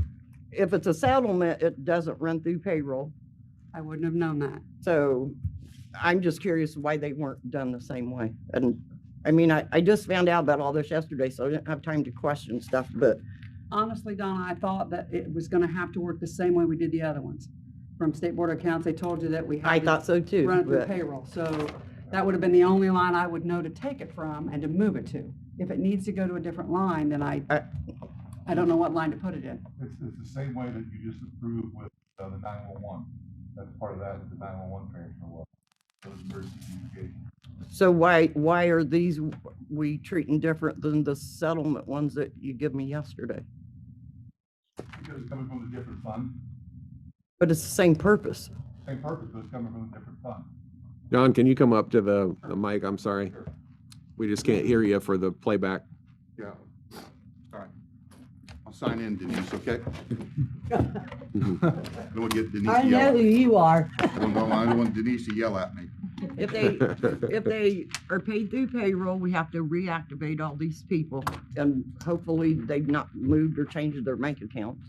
If it's a settlement, it doesn't run through payroll. I wouldn't have known that. So I'm just curious why they weren't done the same way. And I mean, I just found out about all this yesterday, so I didn't have time to question stuff, but Honestly, Donna, I thought that it was gonna have to work the same way we did the other ones. From State Board of Accounts, they told you that we I had thought to so too. run it through but- payroll. So that would have been the only line I would know to take it from and to move it to. If it needs to go to a different line, then I don't know what line to put it in. It's the same way that you just approved with the 911. That's part of that, the 911 transfer was, those emergency communications. So why are these we treating different than the settlement ones that you give me yesterday? Because it's coming from a different fund, But it's the same purpose. same purpose, but it's coming from a different fund. John, can you come up to the mic? I'm sorry. We just can't hear you for the playback. Yeah. All right. I'll sign in, Denise, okay? I don't want to get Denise to yell. you are. I don't want Denise to yell at me. If they are paid through payroll, we have to reactivate all these people, and hopefully they've not moved or changed their bank accounts.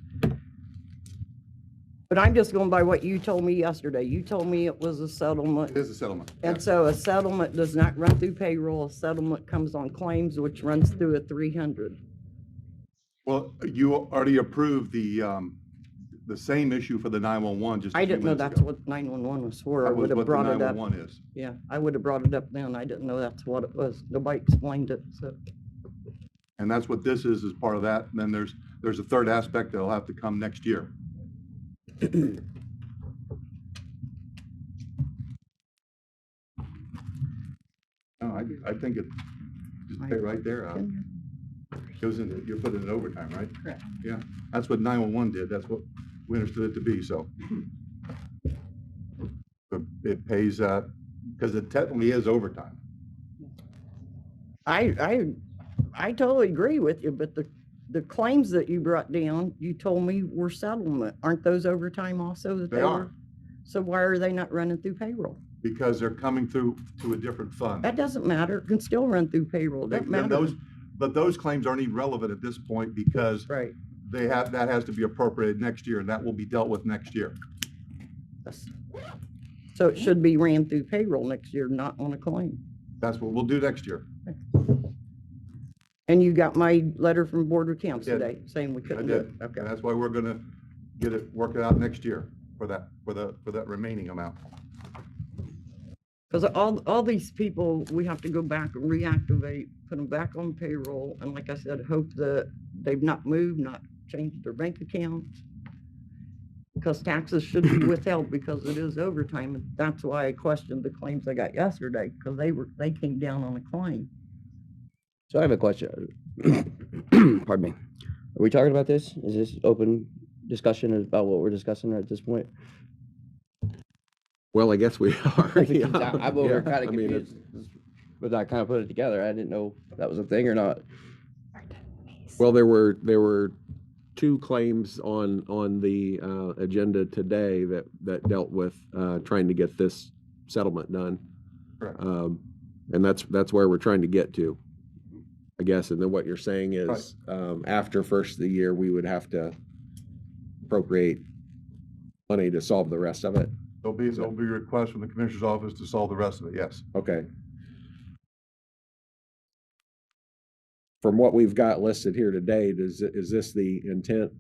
But I'm just going by what you told me yesterday. You told me it was a settlement. It is a settlement. And so a settlement does not run through payroll. A settlement comes on claims, which runs through a 300. Well, you already approved the same issue for the 911 just a I few didn't know minutes that's ago. what 911 was for. I That was would have what the brought it up. 911 is. Yeah, I would have brought it up then. I didn't know that's what it was. Nobody explained it, so. And that's what this is part of that. And then there's a third aspect that'll have to come next year. No, I think it, just pay right there, goes into, you're putting it overtime, right? Correct. Yeah, that's what 911 did, that's what we understood it to be, so. But it pays, because it technically is overtime. I totally agree with you, but the claims that you brought down, you told me were settlement. Aren't those overtime also that They are. So why are they not running through payroll? Because they're coming through to a different fund. That doesn't matter. It can still run through payroll. It doesn't Then matter. But those claims aren't even relevant at this point because Right. that has to be appropriated next year and that will be dealt with next year. So it should be ran through payroll next year, not on a claim. That's what we'll do next year. And you got my letter from Board of Accounts I did. today saying we I couldn't do did, it. and Okay. that's why we're gonna work it out next year for that remaining amount. Because all these people, we have to go back and reactivate, put them back on payroll, and like I said, hope that they've not moved, not changed their bank accounts. Because taxes should be withheld because it is overtime, and that's why I questioned the claims I got yesterday, because they came down on a claim. So I have a question. Pardon me. Are we talking about this? Is this open discussion about what we're discussing at this point? Well, I guess we are. Yeah. I'm over Yeah, kind I of mean, confused, but I kind of put it together. I didn't know if that was a thing or not. Well, there were two claims on the agenda today that dealt with trying to get this settlement done. Correct. And that's where we're trying to get to, I guess. And then what you're saying is, after first of the year, we would have to appropriate money to solve the rest of it. There'll be a request from the Commissioner's Office to solve the rest of it, yes. Okay. From what we've got listed here today, is this the intent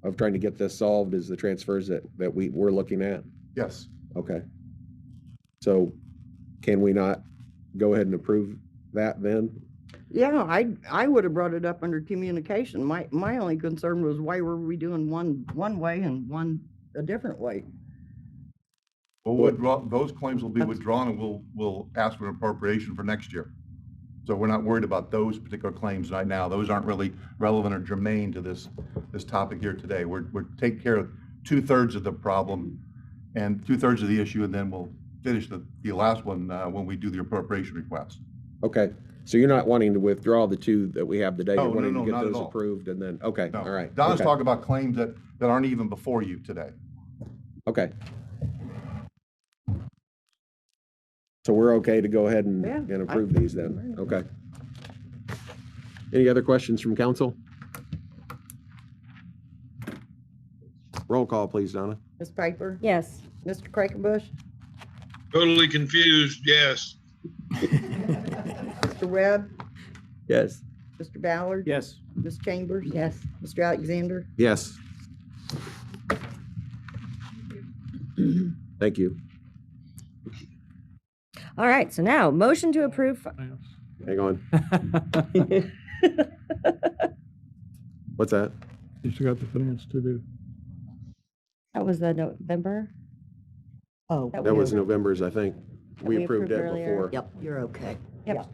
of trying to get this solved? Is the transfers that we're looking at? Yes. Okay. So can we not go ahead and approve that then? Yeah, I would have brought it up under communication. My only concern was why were we doing one way and one a different way? We'll withdraw, those claims will be withdrawn, and we'll ask for an appropriation for next year. So we're not worried about those particular claims right now. Those aren't really relevant or germane to this topic here today. We're taking care of 2/3 of the problem and 2/3 of the issue, and then we'll finish the last one when we do the appropriation request. Okay. So you're not wanting to withdraw the two that we have today? No, You're wanting no, to get not at those all. approved and then, okay, No. all right. Donna's okay. talking about claims that aren't even before you today. Okay. So we're okay to go ahead and, Yeah, and approve these then? Okay. Any other questions from council? Roll call, please, Donna. Ms. Piper? Yes. Mr. Quakenbush? Totally confused, yes. Mr. Webb? Yes. Mr. Ballard? Yes. Ms. Chambers? Yes. Mr. Alexander? Yes. Thank you. All right, so now, motion to approve. Hang on. What's that? You still got the finance to do. That was the November? Oh, That was November's, I think. we We approved approved it earlier. before. yep, you're okay. Yep,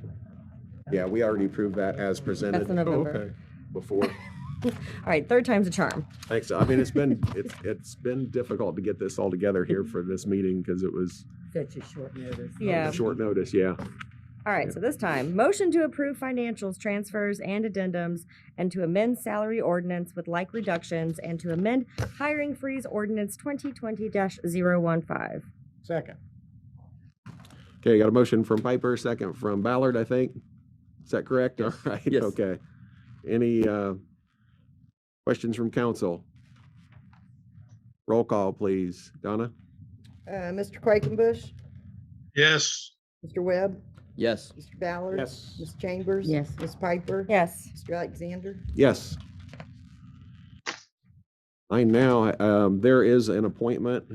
Yeah, we already approved that as that's the presented November. before. All right, third time's a charm. Thanks. I mean, it's been difficult to get this all together here for this meeting because it was Such a short notice. Yeah. short notice, yeah. All right, so this time, motion to approve financials, transfers, and addendums, and to amend salary ordinance with like reductions, and to amend hiring freeze ordinance 2020-015. Second. Okay, got a motion from Piper, second from Ballard, I think. Is that correct? All right, Yes. okay. Any questions from council? Roll call, please. Donna? Mr. Quakenbush? Yes, Mr. Webb? Yes. Mr. Ballard? Yes. Ms. Chambers? Yes. Ms. Piper? Yes. Mr. Alexander? Yes. There is an appointment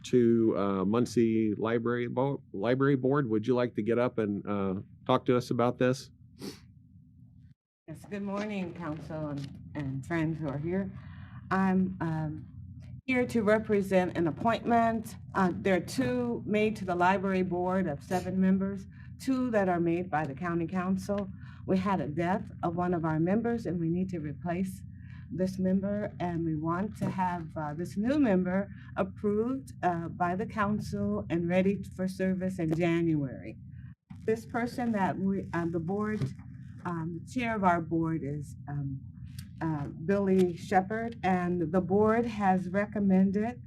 to Muncie Library Board. Would you like to get up and talk to us about this? Yes, good morning, council and friends who are here. I'm here to represent an appointment. There are two made to the library board of 7 members, 2 that are made by the county council. We had a death of one of our members and we need to replace this member, and we want to have this new member approved by the council and ready for service in January. This person that the board, the chair of our board is Billy Shepherd, and the board has recommended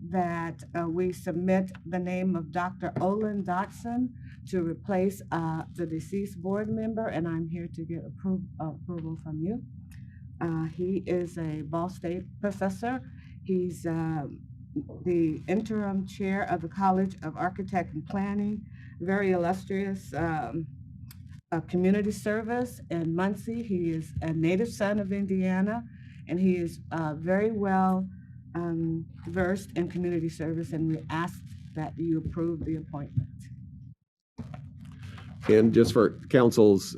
that we submit the name of Dr. Olin Dotson to replace the deceased board member, and I'm here to get approval from you. He is a Ball State professor. He's the interim chair of the College of Architect and Planning, very illustrious community service in Muncie. He is a native son of Indiana, and he is very well versed in community service, and we ask that you approve the appointment. And just for councils,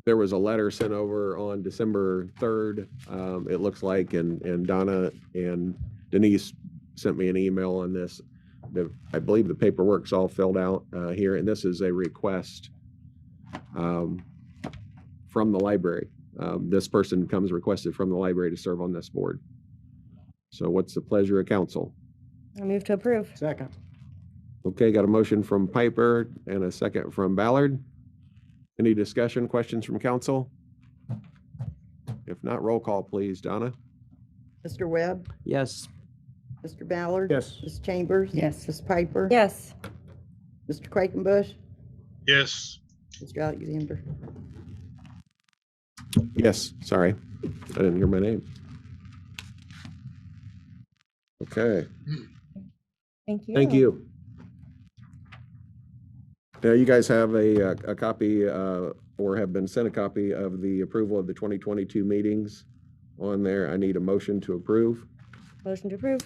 there was a letter sent over on December 3rd, it looks like, and Donna and Denise sent me an email on this. I believe the paperwork's all filled out here, and this is a request from the library. This person comes requested from the library to serve on this board. So what's the pleasure of council? I move to approve. Second. Okay, got a motion from Piper and a second from Ballard. Any discussion, questions from council? If not, roll call, please. Donna? Mr. Webb? Yes. Mr. Ballard? Yes. Ms. Chambers? Yes. Ms. Piper? Yes. Mr. Quakenbush? Yes. Mr. Alexander? Yes, sorry. I didn't hear my name. Okay, Thank you. thank you. Now, you guys have a copy or have been sent a copy of the approval of the 2022 meetings on there. I need a motion to approve. Motion to approve.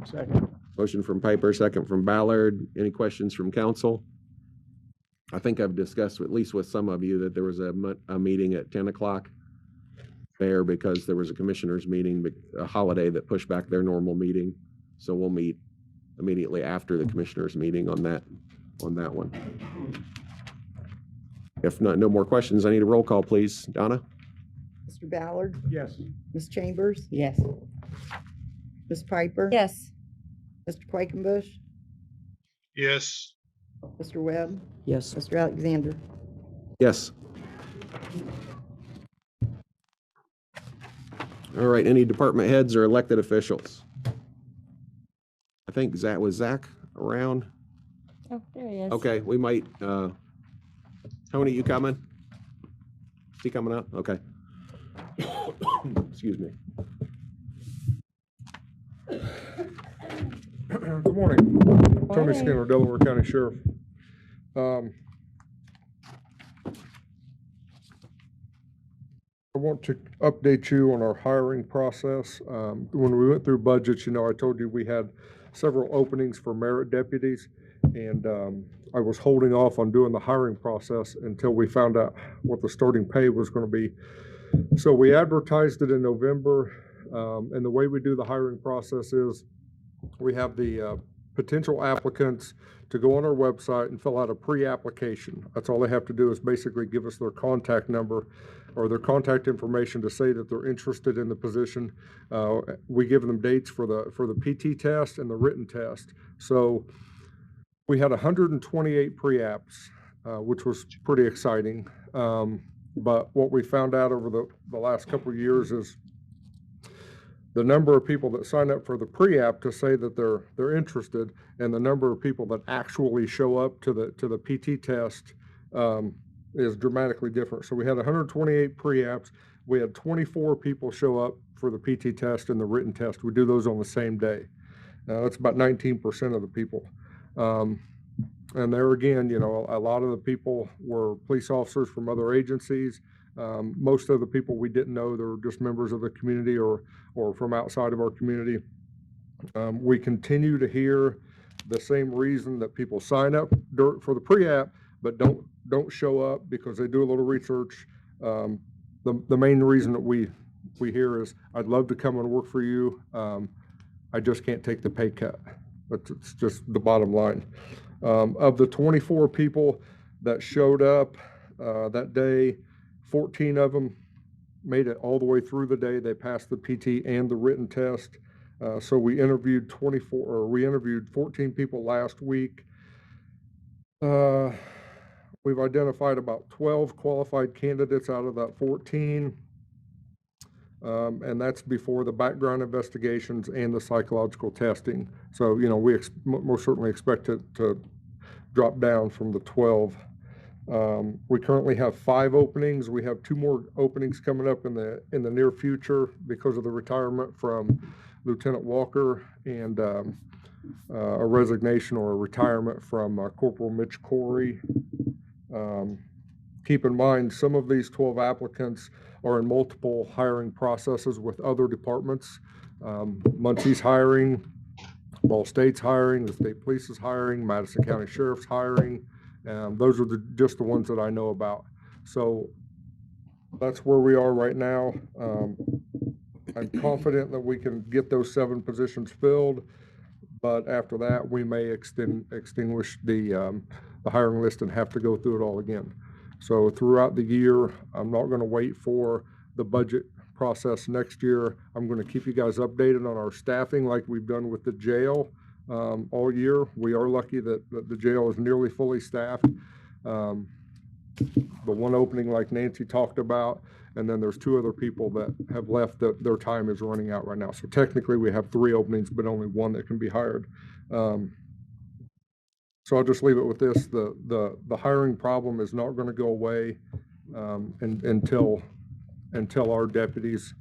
Second. Motion from Piper, second from Ballard. Any questions from council? I think I've discussed, at least with some of you, that there was a meeting at 10 o'clock there because there was a commissioners meeting, a holiday that pushed back their normal meeting. So we'll meet immediately after the commissioners meeting on that one. If not, no more questions, I need a roll call, please. Donna? Mr. Ballard? Yes. Ms. Chambers? Yes. Ms. Piper? Yes. Mr. Quakenbush? Yes. Mr. Webb? Yes. Mr. Alexander? Yes. All right, any department heads or elected officials? I think was Zach around? Oh, there he is. Okay, we might, Tony, you coming? Is he coming up? Okay. Excuse me. Good morning. Tony Morning. Skinner, Delaware County Sheriff. I want to update you on our hiring process. When we went through budgets, I told you we had several openings for merit deputies, and I was holding off on doing the hiring process until we found out what the starting pay was going to be. So we advertised it in November, and the way we do the hiring process is we have the potential applicants to go on our website and fill out a pre-application. That's all they have to do is basically give us their contact number or their contact information to say that they're interested in the position. We give them dates for the PT test and the written test. So we had 128 pre-apps, which was pretty exciting. But what we found out over the last couple of years is the number of people that sign up for the pre-app to say that they're interested, and the number of people that actually show up to the PT test is dramatically different. So we had 128 pre-apps. We had 24 people show up for the PT test and the written test. We do those on the same day. That's about 19% of the people. And there again, a lot of the people were police officers from other agencies. Most of the people we didn't know, they were just members of the community or from outside of our community. We continue to hear the same reason that people sign up for the pre-app, but don't show up because they do a little research. The main reason that we hear is, I'd love to come and work for you. I just can't take the pay cut. It's just the bottom line. Of the 24 people that showed up that day, 14 of them made it all the way through the day. They passed the PT and the written test. So we interviewed 14 people last week. We've identified about 12 qualified candidates out of that 14. And that's before the background investigations and the psychological testing. So, we most certainly expect it to drop down from the 12. We currently have 5 openings. We have 2 more openings coming up in the near future because of the retirement from Lieutenant Walker and a resignation or a retirement from Corporal Mitch Corey. keep in mind, some of these 12 applicants are in multiple hiring processes with other departments. Muncie's hiring, Ball State's hiring, the state police is hiring, Madison County Sheriff's hiring. Those are just the ones that I know about. So that's where we are right now. I'm confident that we can get those 7 positions filled, but after that, we may extinguish the hiring list and have to go through it all again. So throughout the year, I'm not going to wait for the budget process next year. I'm going to keep you guys updated on our staffing like we've done with the jail all year. We are lucky that the jail is nearly fully staffed. The one opening like Nancy talked about, and then there's 2 other people that have left that their time is running out right now. So technically we have 3 openings, but only 1 that can be hired. So I'll just leave it with this. The hiring problem is not going to go away until our deputies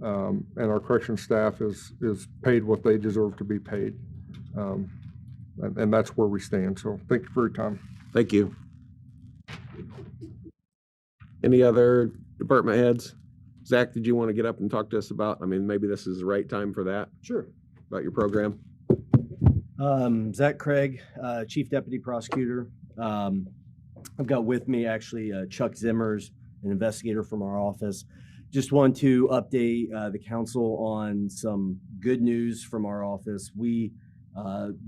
and our correction staff is paid what they deserve to be paid. And that's where we stand. So thank you for your time. Thank you. Any other department heads? Zach, did you want to get up and talk to us about, I mean, maybe this is the right time for that? Sure. About your program? Zach Craig, Chief Deputy Prosecutor. I've got with me actually Chuck Zimmers, an investigator from our office. Just want to update the council on some good news from our office. We,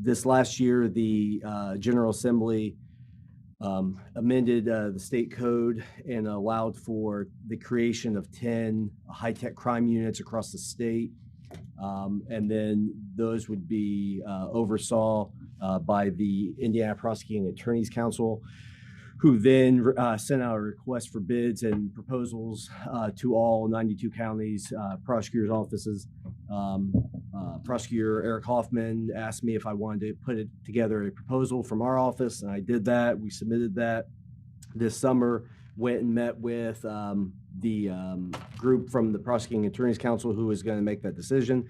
this last year, the General Assembly amended the state code and allowed for the creation of 10 high-tech crime units across the state. And then those would be oversaw by the Indiana Prosecuting Attorneys Council, who then sent out a request for bids and proposals to all 92 counties, prosecutors' offices. Prosecutor Eric Hoffman asked me if I wanted to put together a proposal from our office, and I did that. We submitted that this summer, went and met with the group from the Prosecuting Attorneys Council who was going to make that decision.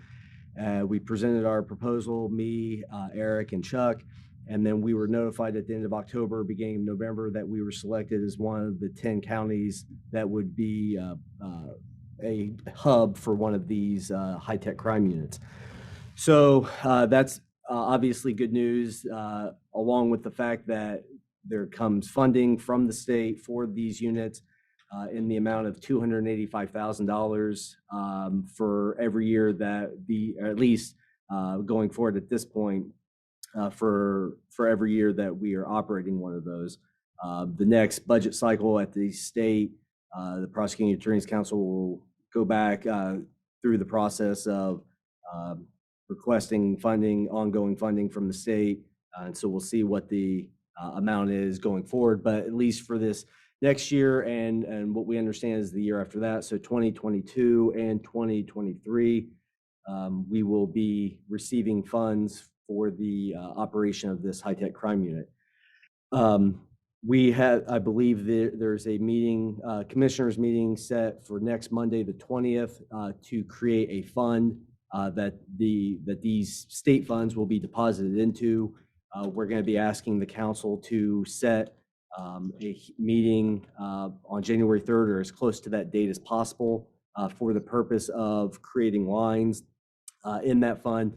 We presented our proposal, me, Eric, and Chuck, and then we were notified at the end of October, beginning of November, that we were selected as one of the 10 counties that would be a hub for one of these high-tech crime units. So that's obviously good news, along with the fact that there comes funding from the state for these units in the amount of $285,000 for every year that at least going forward at this point, for every year that we are operating one of those. The next budget cycle at the state, the Prosecuting Attorneys Council will go back through the process of requesting funding, ongoing funding from the state. And so we'll see what the amount is going forward, but at least for this next year and what we understand is the year after that, so 2022 and 2023, we will be receiving funds for the operation of this high-tech crime unit. We had, I believe there's a meeting, commissioners meeting set for next Monday, the 20th, to create a fund that these state funds will be deposited into. We're going to be asking the council to set a meeting on January 3rd or as close to that date as possible for the purpose of creating lines in that fund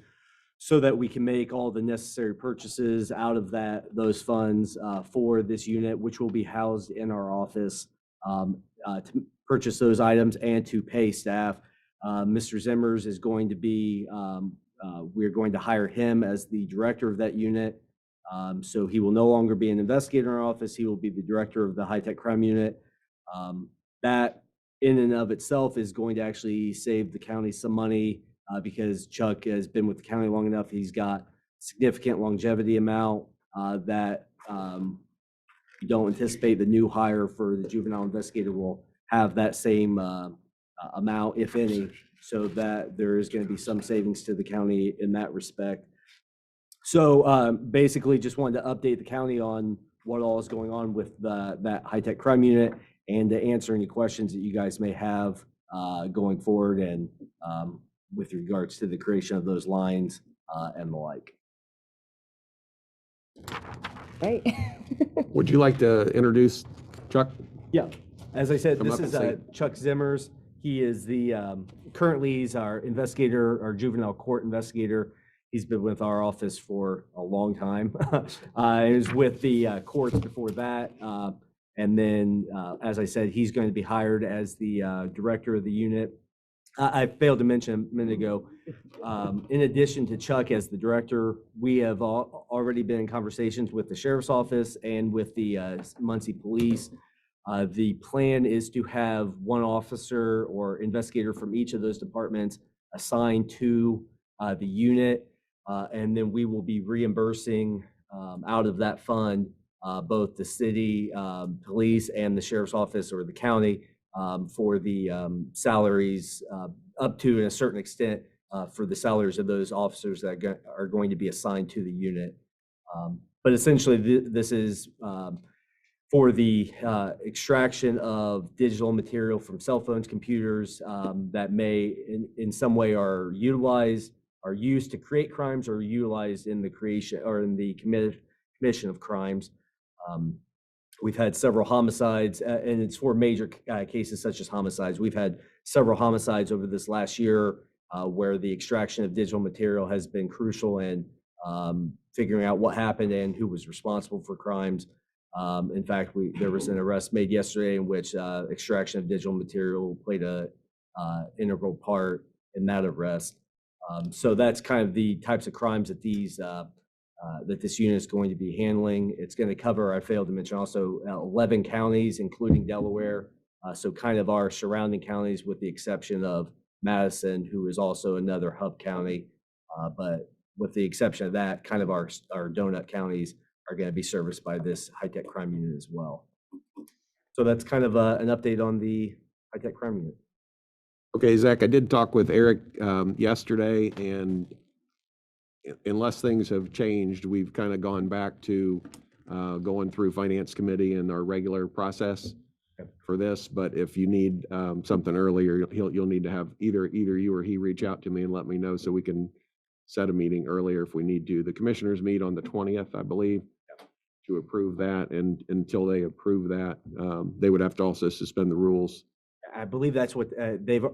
so that we can make all the necessary purchases out of those funds for this unit, which will be housed in our office to purchase those items and to pay staff. Mr. Zimmers is going to be, we're going to hire him as the director of that unit. So he will no longer be an investigator in our office. He will be the director of the high-tech crime unit. That in and of itself is going to actually save the county some money because Chuck has been with the county long enough. He's got significant longevity amount that you don't anticipate the new hire for the juvenile investigator will have that same amount, if any, so that there is going to be some savings to the county in that respect. So basically just wanted to update the county on what all is going on with that high-tech crime unit and to answer any questions that you guys may have going forward and with regards to the creation of those lines and the like. Right. Would you like to introduce Chuck? Yeah, as I said, Come this up and is say- Chuck Zimmers. He is the, currently he's our investigator, our juvenile court investigator. He's been with our office for a long time. He was with the courts before that. And then, as I said, he's going to be hired as the director of the unit. I failed to mention a minute ago, in addition to Chuck as the director, we have already been in conversations with the sheriff's office and with the Muncie Police. The plan is to have one officer or investigator from each of those departments assigned to the unit. And then we will be reimbursing out of that fund both the city police and the sheriff's office or the county for the salaries up to a certain extent for the salaries of those officers that are going to be assigned to the unit. But essentially, this is for the extraction of digital material from cell phones, computers that may in some way are used to create crimes or utilized in the creation or in the commission of crimes. We've had several homicides, and it's for major cases such as homicides. We've had several homicides over this last year where the extraction of digital material has been crucial in figuring out what happened and who was responsible for crimes. In fact, there was an arrest made yesterday in which extraction of digital material played a integral part in that arrest. So that's kind of the types of crimes that that this unit is going to be handling. It's going to cover, I failed to mention also, 11 counties, including Delaware. So kind of our surrounding counties with the exception of Madison, who is also another hub county. But with the exception of that, kind of our donut counties are going to be serviced by this high-tech crime unit as well. So that's kind of an update on the high-tech crime unit. Okay, Zach, I did talk with Eric yesterday, and unless things have changed, we've kind of gone back to going through Finance Committee and our regular process for this. But if you need something earlier, you'll need to have either you or he reach out to me and let me know so we can set a meeting earlier if we need to. The commissioners meet on the 20th, I believe, to approve that. And until they approve that, they would have to also suspend the rules. I believe that's what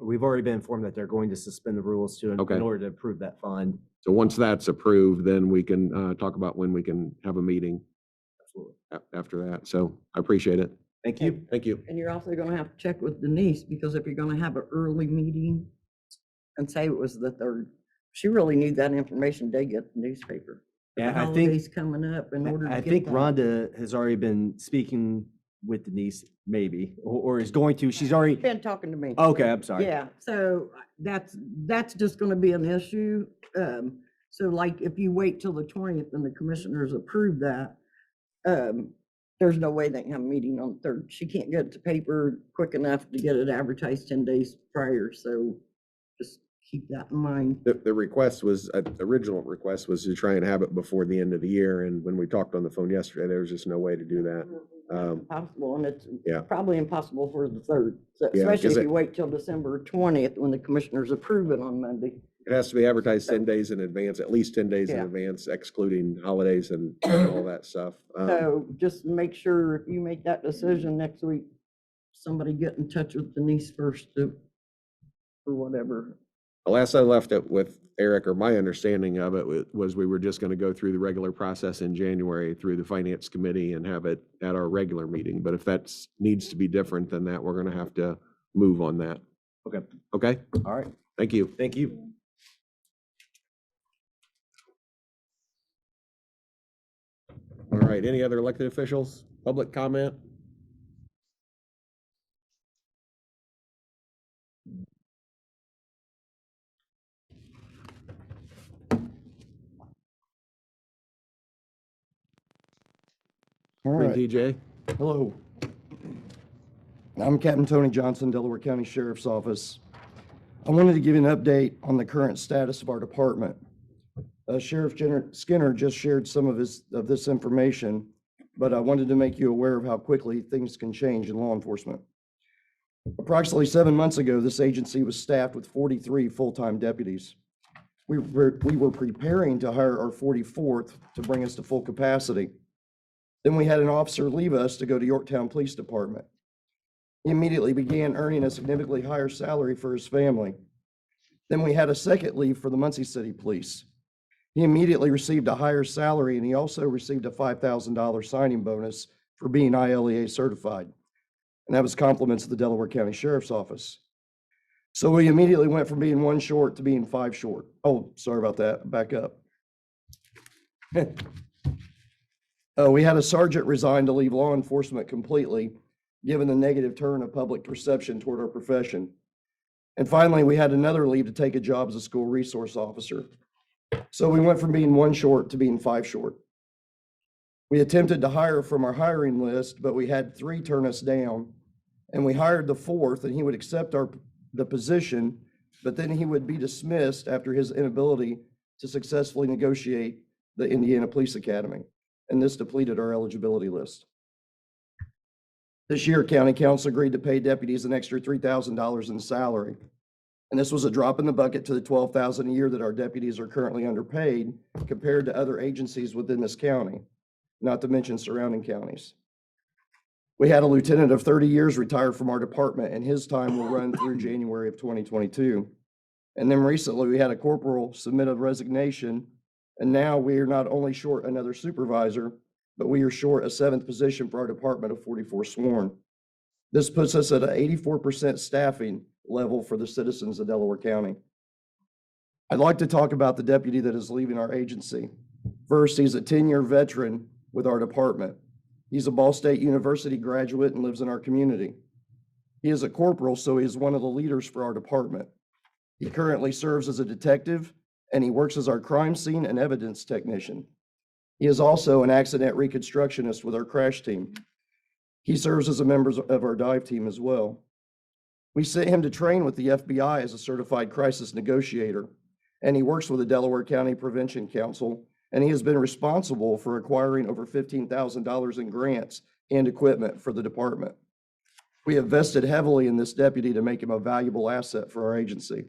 we've already been informed that they're going to suspend the rules in order to approve that fund. So once that's approved, then we can talk about when we can have a meeting. Absolutely. After that. So I appreciate it. Thank you. Thank you. And you're also gonna have to check with Denise, because if you're gonna have an early meeting and say it was the third, she really needs that information to get the newspaper. Yeah, The I holidays coming up in order to I get think that. Rhonda has already been speaking with Denise, maybe, or is going to. She's already been talking to me. Okay, I'm sorry. Yeah, so that's just gonna be an issue. So like if you wait till the 20th and the commissioners approve that, there's no way they can have a meeting on the third. She can't get it to paper quick enough to get it advertised 10 days prior, so just keep that in mind. The request was, original request was to try and have it before the end of the year. And when we talked on the phone yesterday, there was just no way to do that. Impossible, and it's Yeah. probably impossible for the third, so Yeah, especially 'cause if you wait till December 20th when the commissioners approve it on Monday. It has to be advertised 10 days in advance, at least 10 days in Yeah. advance, excluding holidays and all that stuff. So just make sure if you make that decision next week, somebody get in touch with Denise first or whatever. The last I left it with Eric, or my understanding of it was we were just going to go through the regular process in January through the Finance Committee and have it at our regular meeting. But if that needs to be different than that, we're going to have to move on that. Okay. Okay? All right. Thank you. Thank you. All right, any other elected officials? Public comment? All Morning, right. TJ. Hello. I'm Captain Tony Johnson, Delaware County Sheriff's Office. I wanted to give you an update on the current status of our department. Sheriff Skinner just shared some of this information, but I wanted to make you aware of how quickly things can change in law enforcement. Approximately 7 months ago, this agency was staffed with 43 full-time deputies. We were preparing to hire our 44th to bring us to full capacity. Then we had an officer leave us to go to Yorktown Police Department. He immediately began earning a significantly higher salary for his family. Then we had a second leave for the Muncie City Police. He immediately received a higher salary, and he also received a $5,000 signing bonus for being ILEA certified. And that was compliments of the Delaware County Sheriff's Office. So we immediately went from being 1 short to being 5 short. Oh, sorry about that. Back up. We had a sergeant resign to leave law enforcement completely, given the negative turn of public perception toward our profession. And finally, we had another leave to take a job as a school resource officer. So we went from being 1 short to being 5 short. We attempted to hire from our hiring list, but we had 3 turn us down. And we hired the 4th, and he would accept the position, but then he would be dismissed after his inability to successfully negotiate the Indiana Police Academy. And this depleted our eligibility list. This year, County Council agreed to pay deputies an extra $3,000 in salary. And this was a drop in the bucket to the $12,000 a year that our deputies are currently underpaid compared to other agencies within this county, not to mention surrounding counties. We had a lieutenant of 30 years retire from our department, and his time will run through January of 2022. And then recently, we had a corporal submit a resignation, and now we are not only short another supervisor, but we are short a 7th position for our department of 44 sworn. This puts us at an 84% staffing level for the citizens of Delaware County. I'd like to talk about the deputy that is leaving our agency. First, he's a 10-year veteran with our department. He's a Ball State University graduate and lives in our community. He is a corporal, so he is one of the leaders for our department. He currently serves as a detective, and he works as our crime scene and evidence technician. He is also an accident reconstructionist with our crash team. He serves as a member of our dive team as well. We sent him to train with the FBI as a certified crisis negotiator, and he works with the Delaware County Prevention Council, and he has been responsible for acquiring over $15,000 in grants and equipment for the department. We have vested heavily in this deputy to make him a valuable asset for our agency.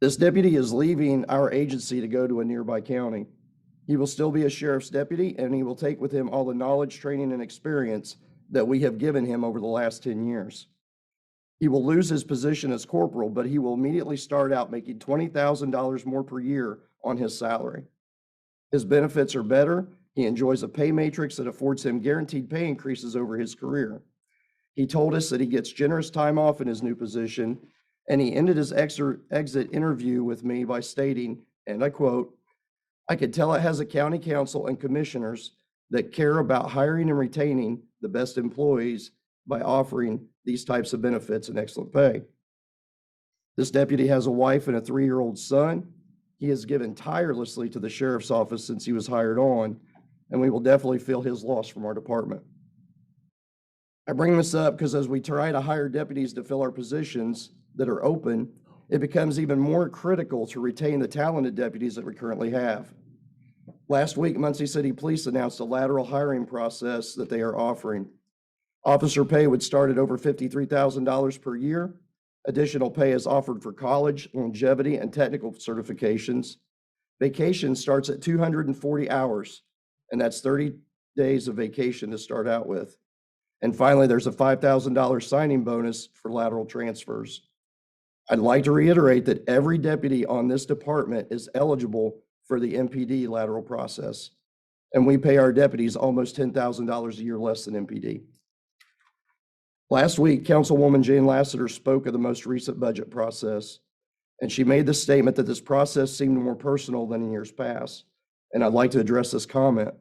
This deputy is leaving our agency to go to a nearby county. He will still be a sheriff's deputy, and he will take with him all the knowledge, training, and experience that we have given him over the last 10 years. He will lose his position as corporal, but he will immediately start out making $20,000 more per year on his salary. His benefits are better. He enjoys a pay matrix that affords him guaranteed pay increases over his career. He told us that he gets generous time off in his new position, and he ended his exit interview with me by stating, and I quote, "I could tell it has a county council and commissioners that care about hiring and retaining the best employees by offering these types of benefits and excellent pay." This deputy has a wife and a 3-year-old son. He has given tirelessly to the sheriff's office since he was hired on, and we will definitely feel his loss from our department. I bring this up because as we try to hire deputies to fill our positions that are open, it becomes even more critical to retain the talented deputies that we currently have. Last week, Muncie City Police announced a lateral hiring process that they are offering. Officer pay would start at over $53,000 per year. Additional pay is offered for college, longevity, and technical certifications. Vacation starts at 240 hours, and that's 30 days of vacation to start out with. And finally, there's a $5,000 signing bonus for lateral transfers. I'd like to reiterate that every deputy on this department is eligible for the MPD lateral process, and we pay our deputies almost $10,000 a year less than MPD. Last week, Councilwoman Jane Lassiter spoke of the most recent budget process, and she made the statement that this process seemed more personal than in years past, and I'd like to address this comment.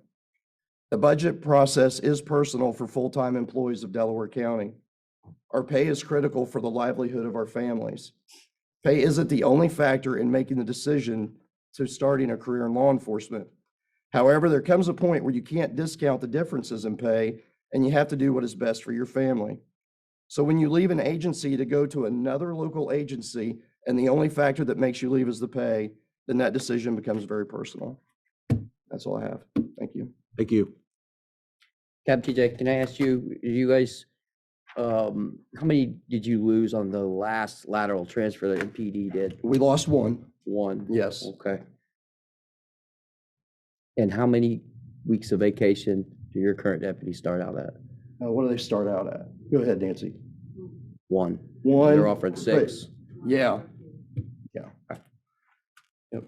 The budget process is personal for full-time employees of Delaware County. Our pay is critical for the livelihood of our families. Pay isn't the only factor in making the decision to starting a career in law enforcement. However, there comes a point where you can't discount the differences in pay, and you have to do what is best for your family. So when you leave an agency to go to another local agency, and the only factor that makes you leave is the pay, then that decision becomes very personal. That's all I have. Thank you. Thank you. Captain TJ, can I ask you, you guys, how many did you lose on the last lateral transfer that MPD did? We lost one. One? Yes. Okay. And how many weeks of vacation do your current deputies start out at? What do they start out at? Go ahead, Nancy. One. One. They're offered six. Yeah. Yeah. Yep.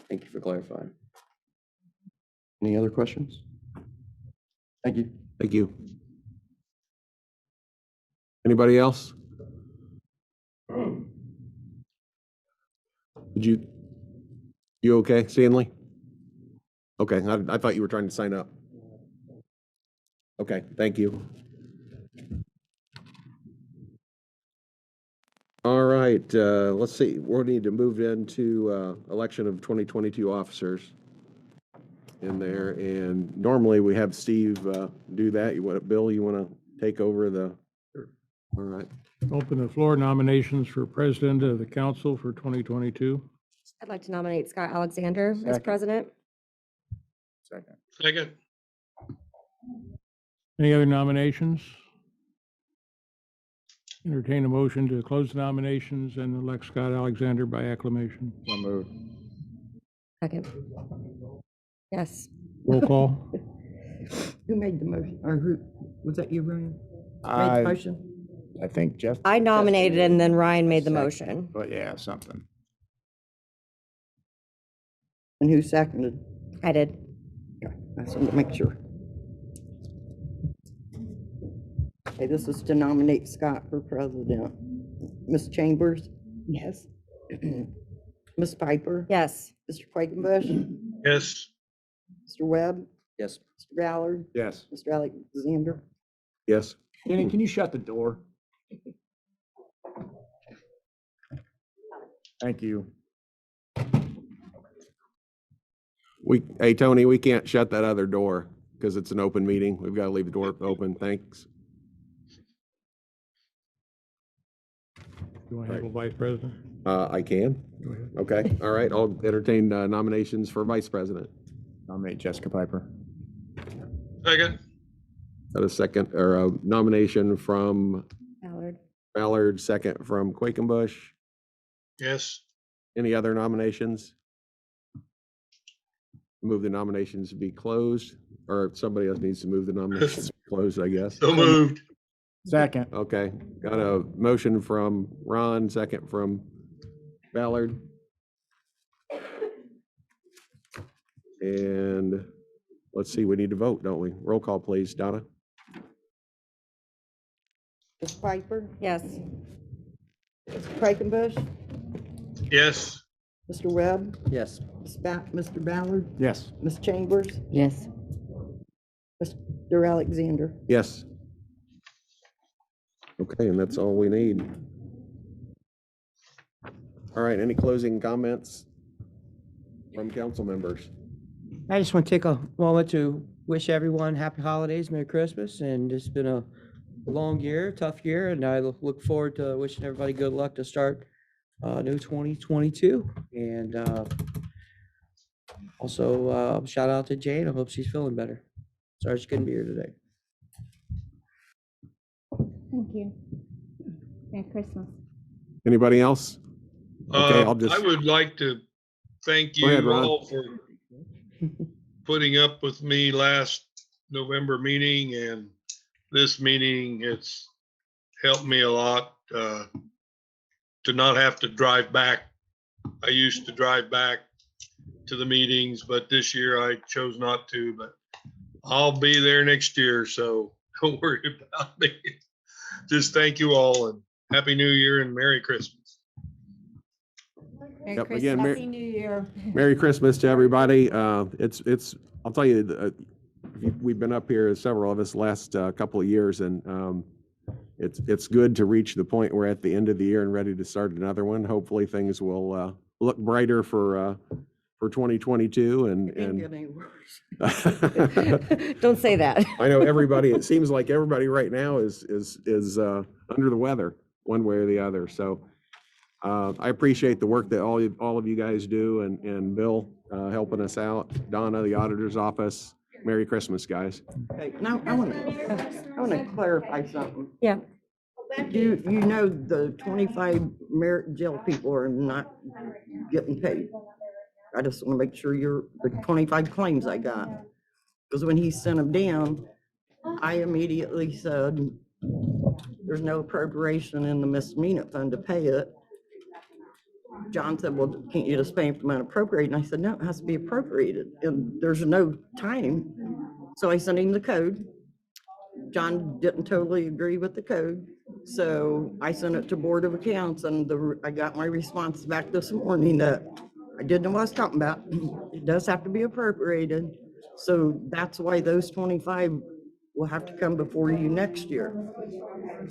Thank you for clarifying. Any other questions? Thank you. Thank you. Anybody else? You okay, Stanley? Okay, I thought you were trying to sign up. Okay, thank you. All right, let's see, we need to move into election of 2022 officers in there, and normally we have Steve do that. Bill, you want to take over the, all right. Open the floor nominations for president of the council for 2022. I'd like to nominate Scott Alexander as Second. president. Second. Any other nominations? Entertain a motion to close the nominations and elect Scott Alexander by acclamation. So moved. Second. Yes. Roll call. Who made the motion? Or who, was that you, Ryan? Made I, the motion? I think Jeff. I nominated and then Ryan made the Second. motion. But yeah, something. And who seconded? I did. Okay, I just wanted to make sure. Okay, this is to nominate Scott for president. Ms. Chambers? Yes. Ms. Piper? Yes. Mr. Quakenbush? Yes. Mr. Webb? Yes. Mr. Ballard? Yes. Mr. Alexander? Yes. Kenny, can you shut the door? Thank you. Hey, Tony, we can't shut that other door because it's an open meeting. We've got to leave the door open. Thanks. You want to handle vice president? I can. Go ahead. Okay, all right. I'll entertain nominations for vice president. Nominate Jessica Piper. Second. Got a second, or a nomination from Ballard. Ballard, second from Quakenbush. Yes. Any other nominations? Move the nominations to be closed, or somebody else needs to move the nominations to be closed, I guess. So moved. Second. Okay, got a motion from Ron, second from Ballard. And let's see, we need to vote, don't we? Roll call, please, Donna. Ms. Piper? Yes. Mr. Quakenbush? Yes. Mr. Webb? Yes. Mr. Ballard? Yes. Ms. Chambers? Yes. Mr. Alexander? Yes. Okay, and that's all we need. All right, any closing comments from council members? I just want to take a moment to wish everyone happy holidays, Merry Christmas, and it's been a long year, tough year, and I look forward to wishing everybody good luck to start new 2022. And also shout out to Jane. I hope she's feeling better. Sorry she couldn't be here today. Thank you. Merry Christmas. Anybody else? Okay, I'll just. I would like to thank Go ahead, you Ron. all for putting up with me last November meeting and this meeting. It's helped me a lot to not have to drive back. I used to drive back to the meetings, but this year I chose not to, but I'll be there next year, so don't worry about me. Just thank you all and Happy New Year and Merry Christmas. Merry Yep, Christmas. again, Happy New Year. Merry Christmas to everybody. I'll tell you, we've been up here, several of us, last couple of years, and it's good to reach the point we're at the end of the year and ready to start another one. Hopefully things will look brighter for 2022 and Get any worse. Don't say that. I know everybody, it seems like everybody right now is under the weather one way or the other. So I appreciate the work that all of you guys do, and Bill helping us out, Donna, the auditor's office. Merry Christmas, guys. Okay, now I want to clarify something. Yeah. You know the 25 merit jail people are not getting paid. I just want to make sure the 25 claims I got. Because when he sent them down, I immediately said, there's no appropriation in the miscellaneous fund to pay it. John said, well, can't you just pay from unappropriated? And I said, no, it has to be appropriated, and there's no time. So I sent him the code. John didn't totally agree with the code, so I sent it to Board of Accounts, and I got my response back this morning that I didn't know what I was talking about. It does have to be appropriated, so that's why those 25 will have to come before you next year.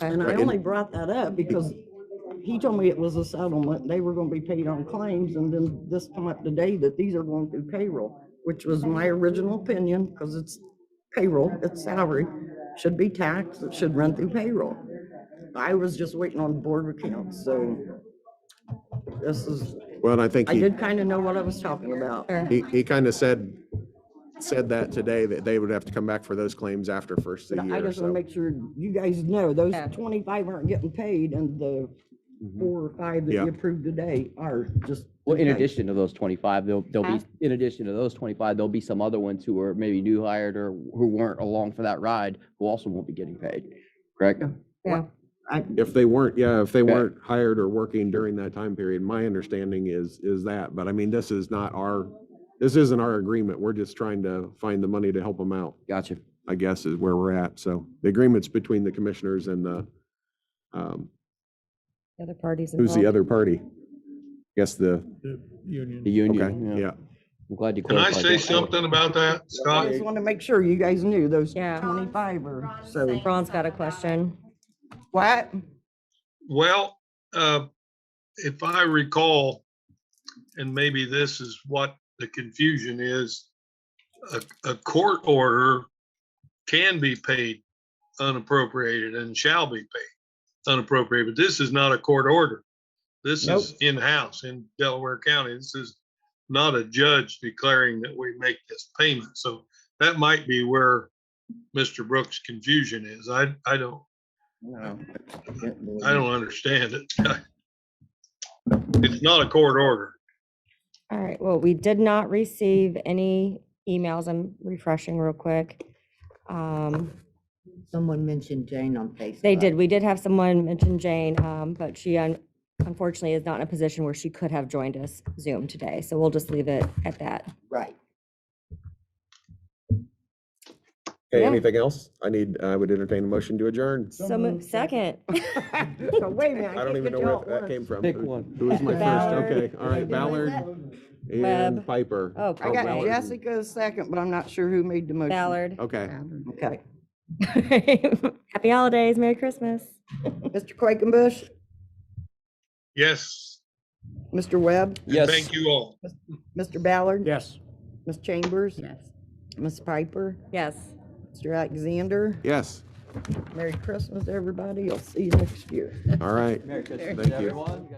And I only brought that up because he told me it was a settlement, they were gonna be paid on claims, and then this come up today that these are going through payroll, which was my original opinion, because it's payroll, it's salary, should be taxed, it should run through payroll. I was just waiting on the Board of Accounts, so this is, Well, and I think I did kind of know what I was talking about. he kind of said that today, that they would have to come back for those claims after first of But the I year, just want so. to make sure you guys know, those 25 aren't getting paid, and the 4 or 5 that Yeah. you approved today are just. Well, in okay. addition to those 25, there'll be, in addition to those 25, there'll be some other ones who are maybe new hired or who weren't along for that ride, who also won't be getting paid, correct? Yeah. If they weren't hired or working during that time period, my understanding is that, but I mean, this isn't our agreement. We're just trying to find the money to help them out. Gotcha. I guess is where we're at. So the agreement's between the commissioners and the, Other parties who's the involved. other party? Guess the Union. The union. Okay, yeah. I'm glad you Can I clarified. say that. something about that, I Scott? just want to make sure you guys knew those Yeah. 25 are, so. Ron's got a question. What? Well, if I recall, and maybe this is what the confusion is, a court order can be paid unappropriated and shall be paid unappropriated, but this is not a court order. This is in-house in Delaware County. This is not a judge declaring that we make this payment. So that might be where Mr. Brooks' confusion is. I don't understand it. It's not a court order. All right, well, we did not receive any emails. I'm refreshing real quick. Someone mentioned Jane on Facebook. They did, we did have someone mention Jane, but she unfortunately is not in a position where she could have joined us Zoom today, so we'll just leave it at that. Right. Okay, Yeah. anything else? I would entertain a motion to adjourn. So second. So wait a minute. I don't even know where that came from. Pick one. Who was my first? Ballard. Okay, all right, Ballard and Webb. Piper. Oh, I got Ballard. Jessica second, but I'm not sure who made the motion. Ballard. Okay. Okay. Happy holidays, Merry Christmas. Mr. Quakenbush, Yes. Mr. Webb, Yes. Thank you all. Mr. Ballard, Yes. Ms. Chambers, Yes. Ms. Piper, Yes. Mr. Alexander. Yes, Merry Christmas, everybody. I'll see you next year. all right. Merry Christmas, Thank you. everyone.